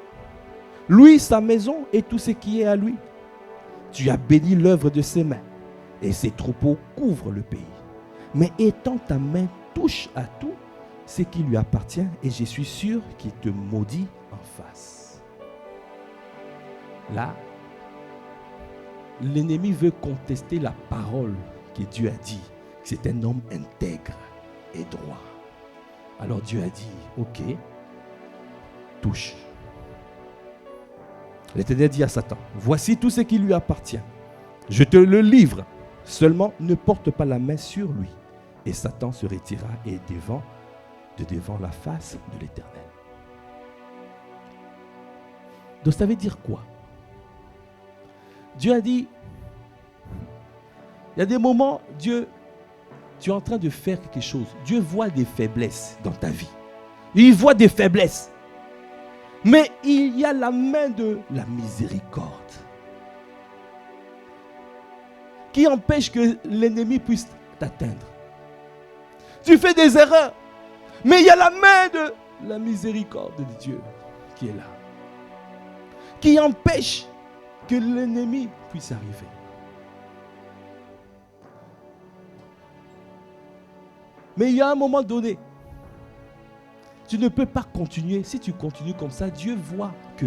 Lui, sa maison et tout ce qui est à lui. Tu as béni l'œuvre de ses mains et ses troupeaux couvrent le pays. Mais étant ta main touche à tout ce qui lui appartient et je suis sûr qu'il te maudit en face. Là, l'ennemi veut contester la parole que Dieu a dit. C'est un homme intègre et droit. Alors Dieu a dit, ok, touche. L'Éternel dit à Satan, voici tout ce qui lui appartient. Je te le livre, seulement ne porte pas la main sur lui. Et Satan se retira et devant la face de l'Éternel. Donc ça veut dire quoi? Dieu a dit, il y a des moments, Dieu, tu es en train de faire quelque chose. Dieu voit des faiblesses dans ta vie. Il voit des faiblesses. Mais il y a la main de la miséricorde qui empêche que l'ennemi puisse t'atteindre. Tu fais des erreurs, mais il y a la main de la miséricorde de Dieu qui est là. qui empêche que l'ennemi puisse arriver. Mais il y a un moment donné, tu ne peux pas continuer. Si tu continues comme ça, Dieu voit que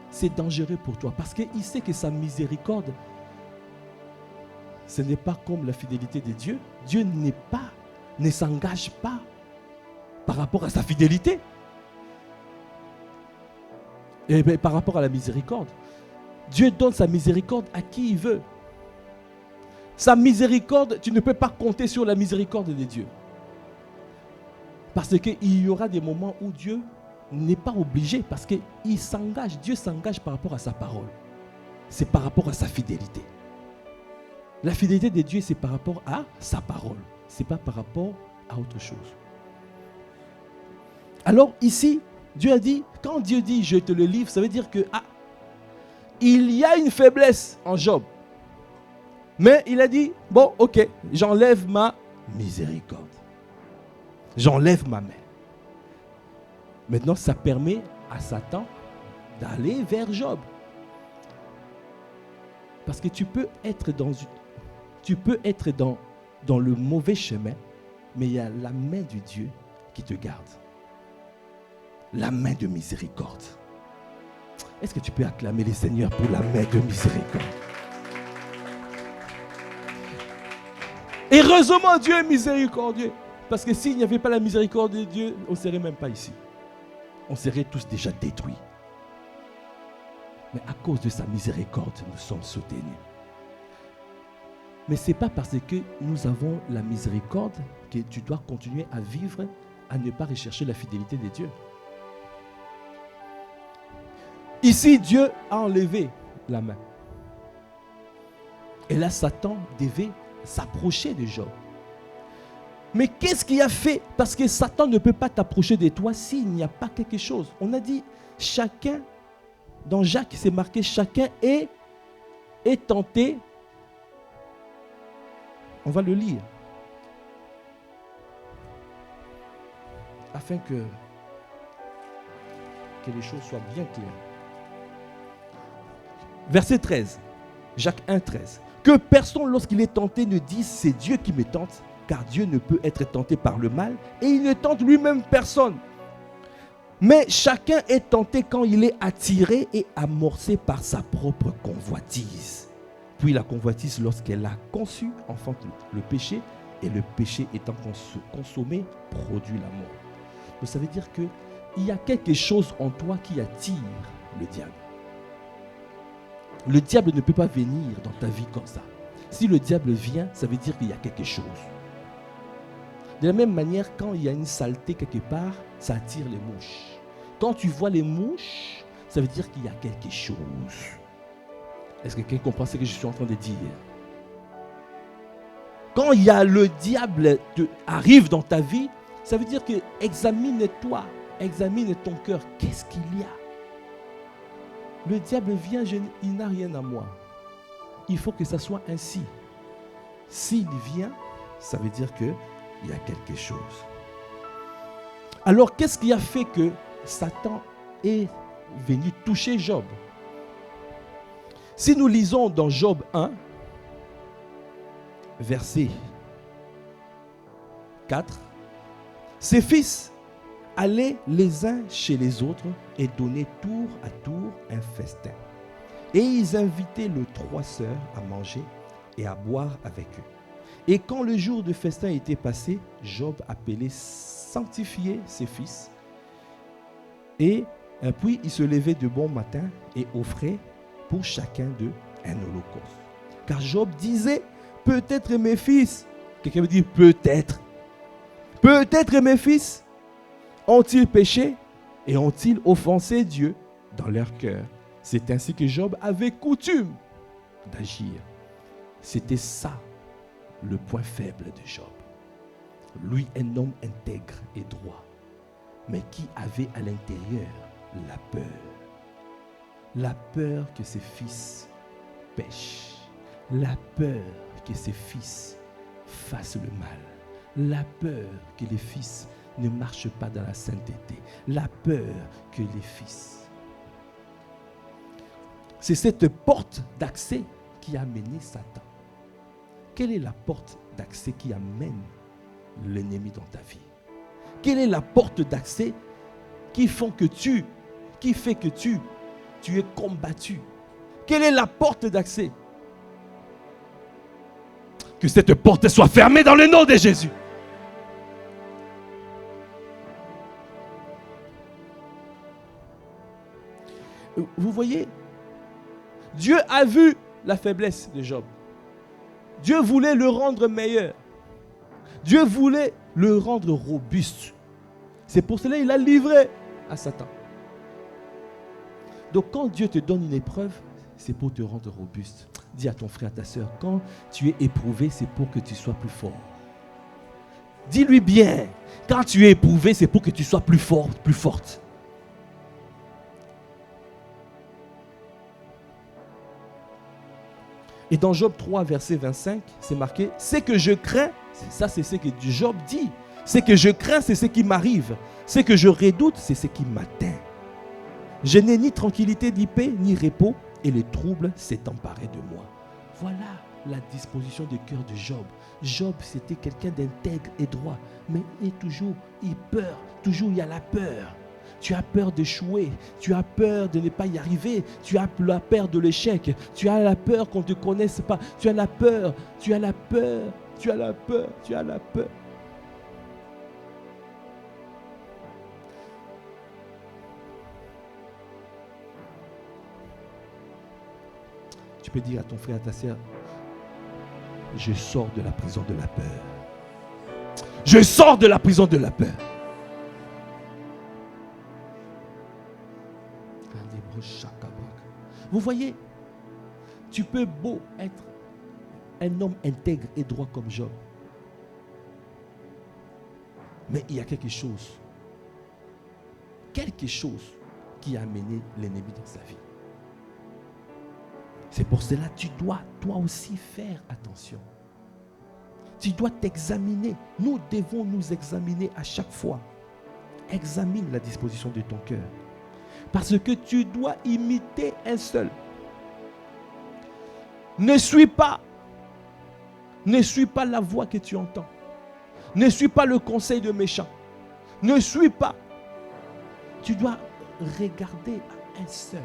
c'est dangereux pour toi. Parce qu'il sait que sa miséricorde, ce n'est pas comme la fidélité de Dieu. Dieu ne s'engage pas par rapport à sa fidélité. Et bien, par rapport à la miséricorde, Dieu donne sa miséricorde à qui il veut. Sa miséricorde, tu ne peux pas compter sur la miséricorde de Dieu. Parce qu'il y aura des moments où Dieu n'est pas obligé, parce qu'il s'engage, Dieu s'engage par rapport à sa parole. C'est par rapport à sa fidélité. La fidélité de Dieu, c'est par rapport à sa parole. Ce n'est pas par rapport à autre chose. Alors ici, Dieu a dit, quand Dieu dit je te le livre, ça veut dire que il y a une faiblesse en Job. Mais il a dit, bon, ok, j'enlève ma miséricorde. J'enlève ma main. Maintenant, ça permet à Satan d'aller vers Job. Parce que tu peux être dans le mauvais chemin, mais il y a la main de Dieu qui te garde. La main de miséricorde. Est-ce que tu peux acclamer le Seigneur pour la main de miséricorde? Heureusement, Dieu est miséricordieux. Parce que s'il n'y avait pas la miséricorde de Dieu, on ne serait même pas ici. On serait tous déjà détruits. Mais à cause de sa miséricorde, nous sommes soutenus. Mais ce n'est pas parce que nous avons la miséricorde que tu dois continuer à vivre, à ne pas rechercher la fidélité de Dieu. Ici, Dieu a enlevé la main. Et là, Satan devait s'approcher de Job. Mais qu'est-ce qu'il a fait? Parce que Satan ne peut pas t'approcher de toi s'il n'y a pas quelque chose. On a dit, chacun, dans Jacques, c'est marqué, chacun est tenté. On va le lire. Afin que les choses soient bien claires. Verset 13. Jacques 1, 13. Que personne, lorsqu'il est tenté, ne dise c'est Dieu qui me tente, car Dieu ne peut être tenté par le mal et il ne tente lui-même personne. Mais chacun est tenté quand il est attiré et amorcé par sa propre convoitise. Puis la convoitise, lorsqu'elle a conçu, enfante le péché, et le péché étant consommé, produit la mort. Donc ça veut dire qu'il y a quelque chose en toi qui attire le diable. Le diable ne peut pas venir dans ta vie comme ça. Si le diable vient, ça veut dire qu'il y a quelque chose. De la même manière, quand il y a une saleté quelque part, ça attire les mouches. Quand tu vois les mouches, ça veut dire qu'il y a quelque chose. Est-ce que quelqu'un comprend ce que je suis en train de dire? Quand il y a le diable arrive dans ta vie, ça veut dire que examine-toi, examine ton cœur. Qu'est-ce qu'il y a? Le diable vient, il n'a rien à moi. Il faut que ça soit ainsi. S'il vient, ça veut dire qu'il y a quelque chose. Alors, qu'est-ce qui a fait que Satan est venu toucher Job? Si nous lisons dans Job 1, verset 4, ses fils allaient les uns chez les autres et donnaient tour à tour un festin. Et ils invitaient les 3 sœurs à manger et à boire avec eux. Et quand le jour de festin était passé, Job appelait sanctifier ses fils. Et puis il se levait de bon matin et offrait pour chacun d'eux un holocauste. Car Job disait, peut-être mes fils, quelqu'un me dit peut-être mes fils ont-ils péché et ont-ils offensé Dieu dans leur cœur? C'est ainsi que Job avait coutume d'agir. C'était ça le point faible de Job. Lui, un homme intègre et droit, mais qui avait à l'intérieur la peur. La peur que ses fils pêchent. La peur que ses fils fassent le mal. La peur que les fils ne marchent pas dans la sainteté. La peur que les fils C'est cette porte d'accès qui a amené Satan. Quelle est la porte d'accès qui amène l'ennemi dans ta vie? Quelle est la porte d'accès qui fait que tu es combattu? Quelle est la porte d'accès? Que cette porte soit fermée dans le nom de Jésus. Vous voyez, Dieu a vu la faiblesse de Job. Dieu voulait le rendre meilleur. Dieu voulait le rendre robuste. C'est pour cela qu'il l'a livré à Satan. Donc quand Dieu te donne une épreuve, c'est pour te rendre robuste. Dis à ton frère, à ta soeur, quand tu es éprouvé, c'est pour que tu sois plus fort. Dis-lui bien, quand tu es éprouvé, c'est pour que tu sois plus fort, plus forte. Et dans Job 3, verset 25, c'est marqué, c'est que je crains, ça c'est ce que Job dit, c'est que je crains, c'est ce qui m'arrive, c'est que je redoute, c'est ce qui m'atteint. Je n'ai ni tranquillité, ni paix, ni repos, et le trouble s'est emparé de moi. Voilà la disposition du cœur de Job. Job, c'était quelqu'un d'intègre et droit, mais toujours, il peur, toujours il y a la peur. Tu as peur d'échouer, tu as peur de ne pas y arriver, tu as la peur de l'échec, tu as la peur qu'on ne te connaisse pas, tu as la peur, tu as la peur, tu as la peur, tu as la peur. Tu peux dire à ton frère, à ta soeur, je sors de la prison de la peur. Je sors de la prison de la peur. Vous voyez, tu peux beau être un homme intègre et droit comme Job, mais il y a quelque chose qui a amené l'ennemi dans sa vie. C'est pour cela que tu dois toi aussi faire attention. Tu dois t'examiner. Nous devons nous examiner à chaque fois. Examine la disposition de ton cœur. Parce que tu dois imiter un seul. Ne suis pas la voix que tu entends. Ne suis pas le conseil de méchants. Ne suis pas. Tu dois regarder à un seul.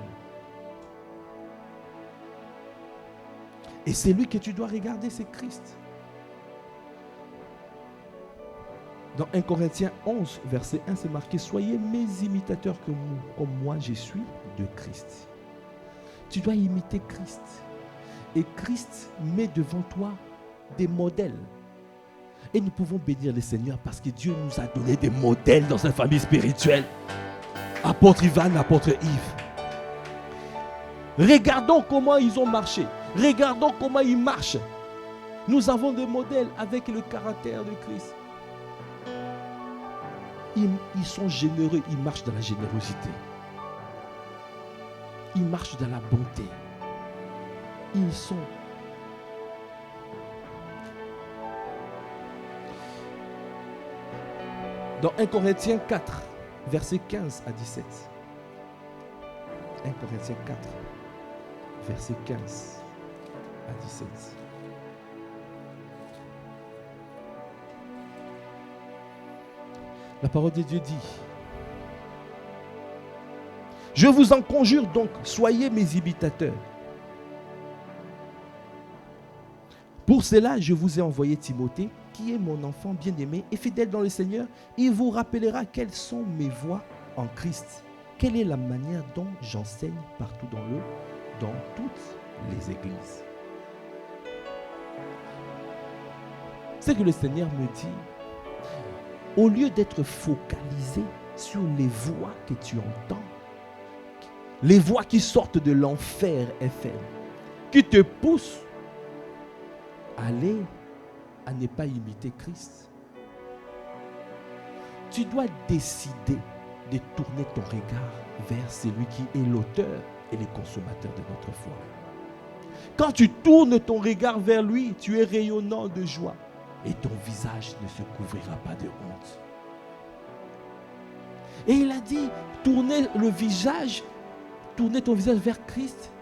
Et c'est lui que tu dois regarder, c'est Christ. Dans 1 Corinthiens 11, verset 1, c'est marqué « Soyez mes imitateurs comme moi je suis de Christ ». Tu dois imiter Christ. Et Christ met devant toi des modèles. Et nous pouvons bénir le Seigneur parce que Dieu nous a donné des modèles dans sa famille spirituelle. Apôtre Ivan, apôtre Yves. Regardons comment ils ont marché. Regardons comment ils marchent. Nous avons des modèles avec le caractère de Christ. Ils sont généreux, ils marchent dans la générosité. Ils marchent dans la bonté. Ils sont... Dans 1 Corinthiens 4, versets 15 à 17. 1 Corinthiens 4, versets 15 à 17. La parole de Dieu dit: je vous en conjure donc, soyez mes imitateurs. Pour cela, je vous ai envoyé Timothée, qui est mon enfant bien-aimé et fidèle dans le Seigneur. Il vous rappellera quelles sont mes voies en Christ. Quelle est la manière dont j'enseigne partout dans toutes les églises. C'est que le Seigneur me dit, au lieu d'être focalisé sur les voix que tu entends, les voix qui sortent de l'enfer FM, qui te poussent à aller à ne pas imiter Christ, tu dois décider de tourner ton regard vers celui qui est l'auteur et le consommateur de notre foi. Quand tu tournes ton regard vers lui, tu es rayonnant de joie et ton visage ne se couvrira pas de honte. Et il a dit, tournez ton visage vers Christ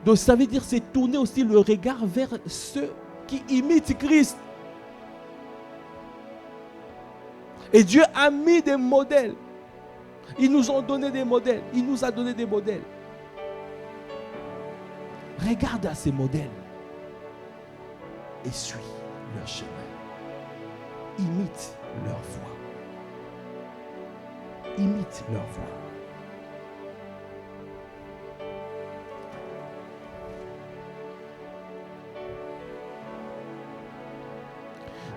Donc ça veut dire c'est tourner aussi le regard vers ceux qui imitent Christ. Et Dieu a mis des modèles. Ils nous ont donné des modèles. Il nous a donné des modèles. Regarde à ces modèles et suis leur chemin. Imite leur voie. Imite leur voie.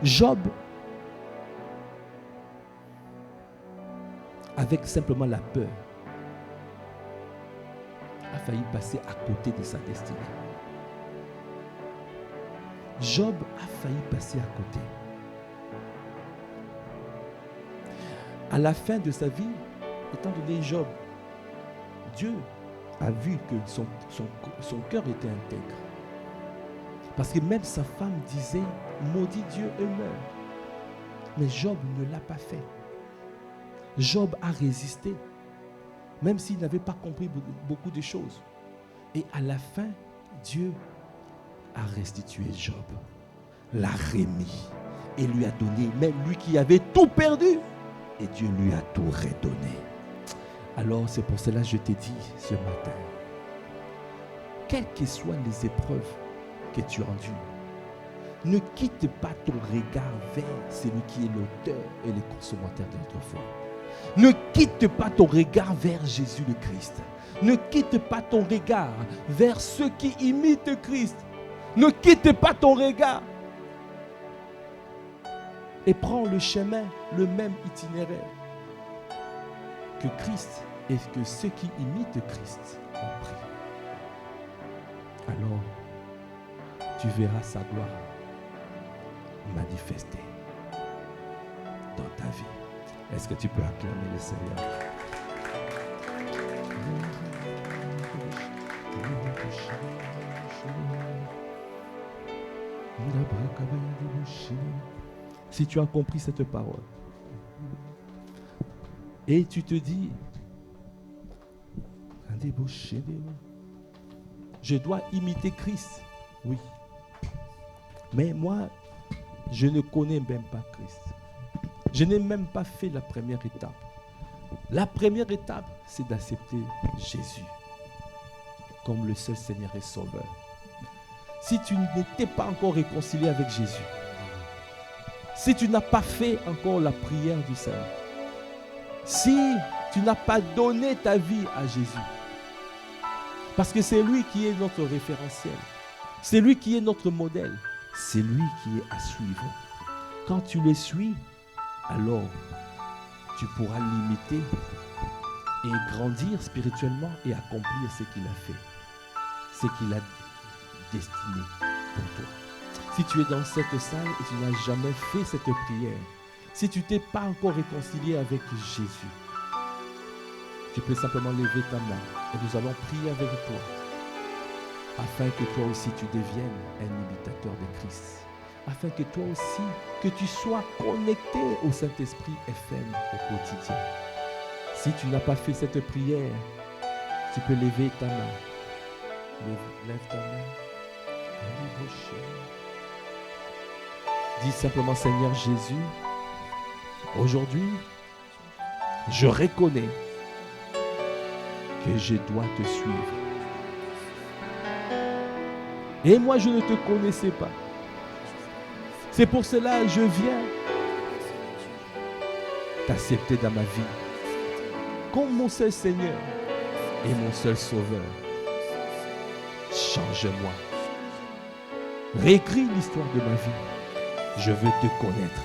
Job, avec simplement la peur, a failli passer à côté de sa destinée. Job a failli passer à côté. À la fin de sa vie, étant donné Job, Dieu a vu que son cœur était intègre. Parce que même sa femme disait, maudit Dieu et meurt. Mais Job ne l'a pas fait. Job a résisté, même s'il n'avait pas compris beaucoup de choses. Et à la fin, Dieu a restitué Job, l'a remis et lui a donné, même lui qui avait tout perdu, et Dieu lui a tout redonné. Alors c'est pour cela que je t'ai dit ce matin, quelles que soient les épreuves que tu endures, ne quitte pas ton regard vers celui qui est l'auteur et le consommateur de notre foi. Ne quitte pas ton regard vers Jésus le Christ. Ne quitte pas ton regard vers ceux qui imitent Christ. Ne quitte pas ton regard et prends le chemin, le même itinéraire que Christ et que ceux qui imitent Christ ont pris. Alors, tu verras sa gloire manifester dans ta vie. Est-ce que tu peux acclamer le Seigneur? Si tu as compris cette parole et tu te dis, je dois imiter Christ, oui, mais moi je ne connais même pas Christ. Je n'ai même pas fait la première étape. La première étape, c'est d'accepter Jésus comme le seul Seigneur et Sauveur. Si tu n'étais pas encore réconcilié avec Jésus, si tu n'as pas fait encore la prière du salut, si tu n'as pas donné ta vie à Jésus, parce que c'est lui qui est notre référentiel, c'est lui qui est notre modèle, c'est lui qui est à suivre. Quand tu le suis, alors tu pourras l'imiter et grandir spirituellement et accomplir ce qu'il a fait, ce qu'il a destiné pour toi. Si tu es dans cette salle et tu n'as jamais fait cette prière, si tu t'es pas encore réconcilié avec Jésus, tu peux simplement lever ta main et nous allons prier avec toi afin que toi aussi tu deviennes un imitateur de Christ. Afin que toi aussi, que tu sois connecté au Saint-Esprit FM au quotidien. Si tu n'as pas fait cette prière, tu peux lever ta main. Lève ta main. Dis simplement, Seigneur Jésus, aujourd'hui, je reconnais que je dois te suivre. Et moi, je ne te connaissais pas. C'est pour cela que je viens t'accepter dans ma vie comme mon seul Seigneur et mon seul Sauveur. Change-moi. Réécris l'histoire de ma vie. Je veux te connaître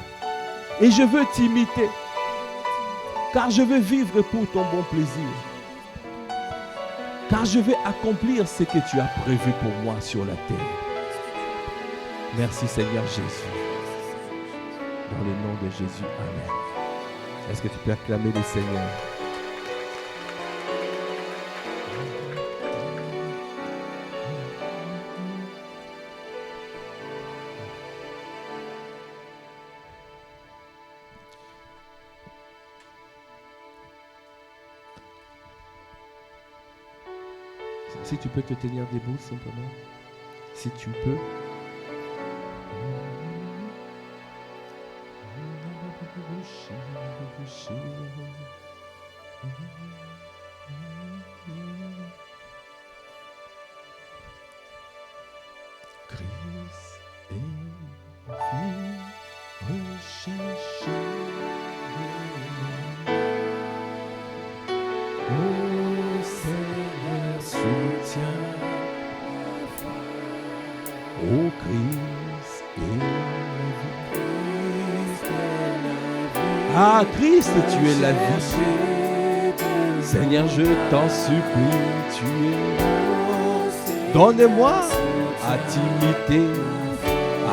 et je veux t'imiter, car je veux vivre pour ton bon plaisir, car je veux accomplir ce que tu as prévu pour moi sur la terre. Merci Seigneur Jésus. Dans le nom de Jésus, Amen. Est-ce que tu peux acclamer le Seigneur? Si tu peux te tenir debout simplement. Si tu peux. Christ est ma vie recherchée. Oh Seigneur, soutiens. Oh Christ est la vie. Ah Christ, tu es la vie. Seigneur, je t'en supplie, tu es. Donne-moi à t'imiter.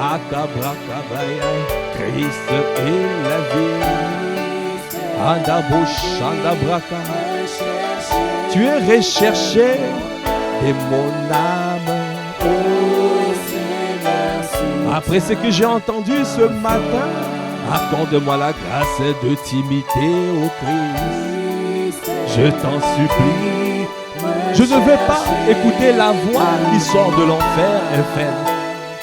Akabrakabaya, Christ est la vie. Andaboshandabraka. Tu es recherché et mon âme. Après ce que j'ai entendu ce matin, accorde-moi la grâce de t'imiter au Christ. Je t'en supplie. Je ne vais pas écouter la voix qui sort de l'enfer inferne.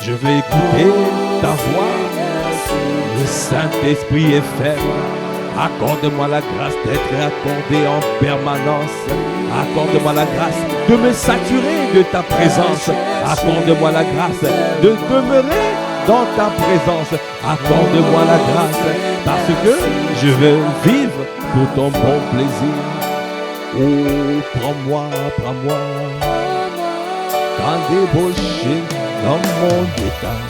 Je vais écouter ta voix. Le Saint-Esprit est faible. Accorde-moi la grâce d'être accordé en permanence. Accorde-moi la grâce de me saturer de ta présence. Accorde-moi la grâce de demeurer dans ta présence. Accorde-moi la grâce parce que je veux vivre pour ton bon plaisir. Oh, prends-moi, prends-moi. Quand débauché dans mon état.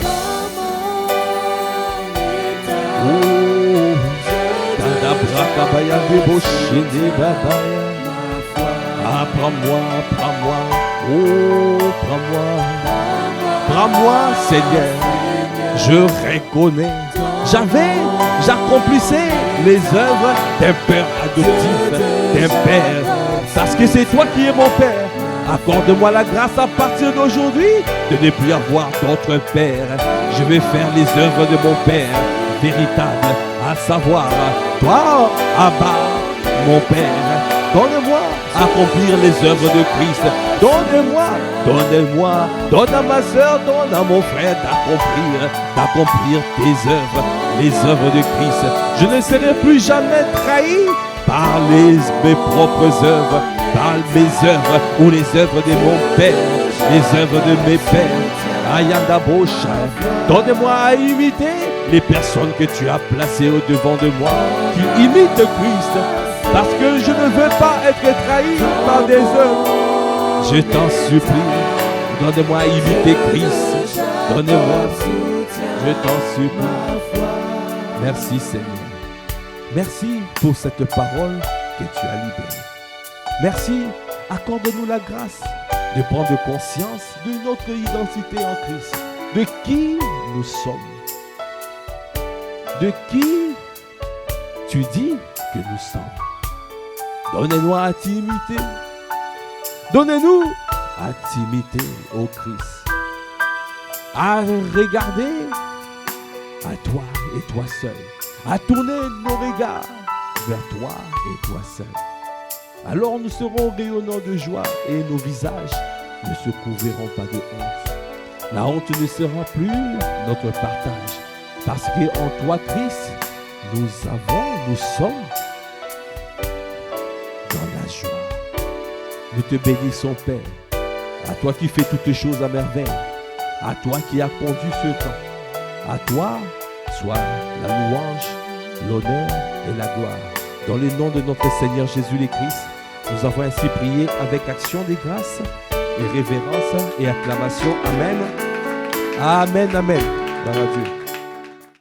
Oh, Tadabrakabaya débauché des babaya. Ah, prends-moi, prends-moi. Oh, prends-moi. Prends-moi, Seigneur. Je reconnais. J'accomplissais les œuvres d'un père adoptif, d'un père. Parce que c'est toi qui es mon père. Accorde-moi la grâce à partir d'aujourd'hui de ne plus avoir d'autre père. Je vais faire les œuvres de mon père véritable, à savoir toi, Abba, mon père. Donne-moi accomplir les œuvres de Christ. Donne-moi, donne-moi, donne à ma soeur, donne à mon frère d'accomplir tes œuvres, les œuvres de Christ. Je ne serai plus jamais trahi par mes propres œuvres, par mes œuvres ou les œuvres de mon Père, les œuvres de mes pères. Ayanda Bosha, donne-moi à imiter les personnes que tu as placées au-devant de moi, qui imitent Christ, parce que je ne veux pas être trahi par des œuvres. Je t'en supplie, donne-moi à imiter Christ, donne-moi, je t'en supplie. Merci Seigneur. Merci pour cette parole que tu as libérée. Merci, accorde-nous la grâce de prendre conscience de notre identité en Christ, de qui nous sommes, de qui tu dis que nous sommes. Donne-nous à t'imiter, donne-nous à t'imiter au Christ, à regarder à toi et toi seul, à tourner nos regards vers toi et toi seul. Alors nous serons rayonnants de joie et nos visages ne se couvriront pas de honte. La honte ne sera plus notre partage, parce qu'en toi Christ, nous sommes dans la joie. Nous te bénissons Père, à toi qui fais toutes choses à merveille, à toi qui as conduit ce temps. À toi soit la louange, l'honneur et la gloire. Dans le nom de notre Seigneur Jésus le Christ, nous avons ainsi prié avec action de grâce et révérence et acclamation. Amen. Amen, amen. Gloire à Dieu.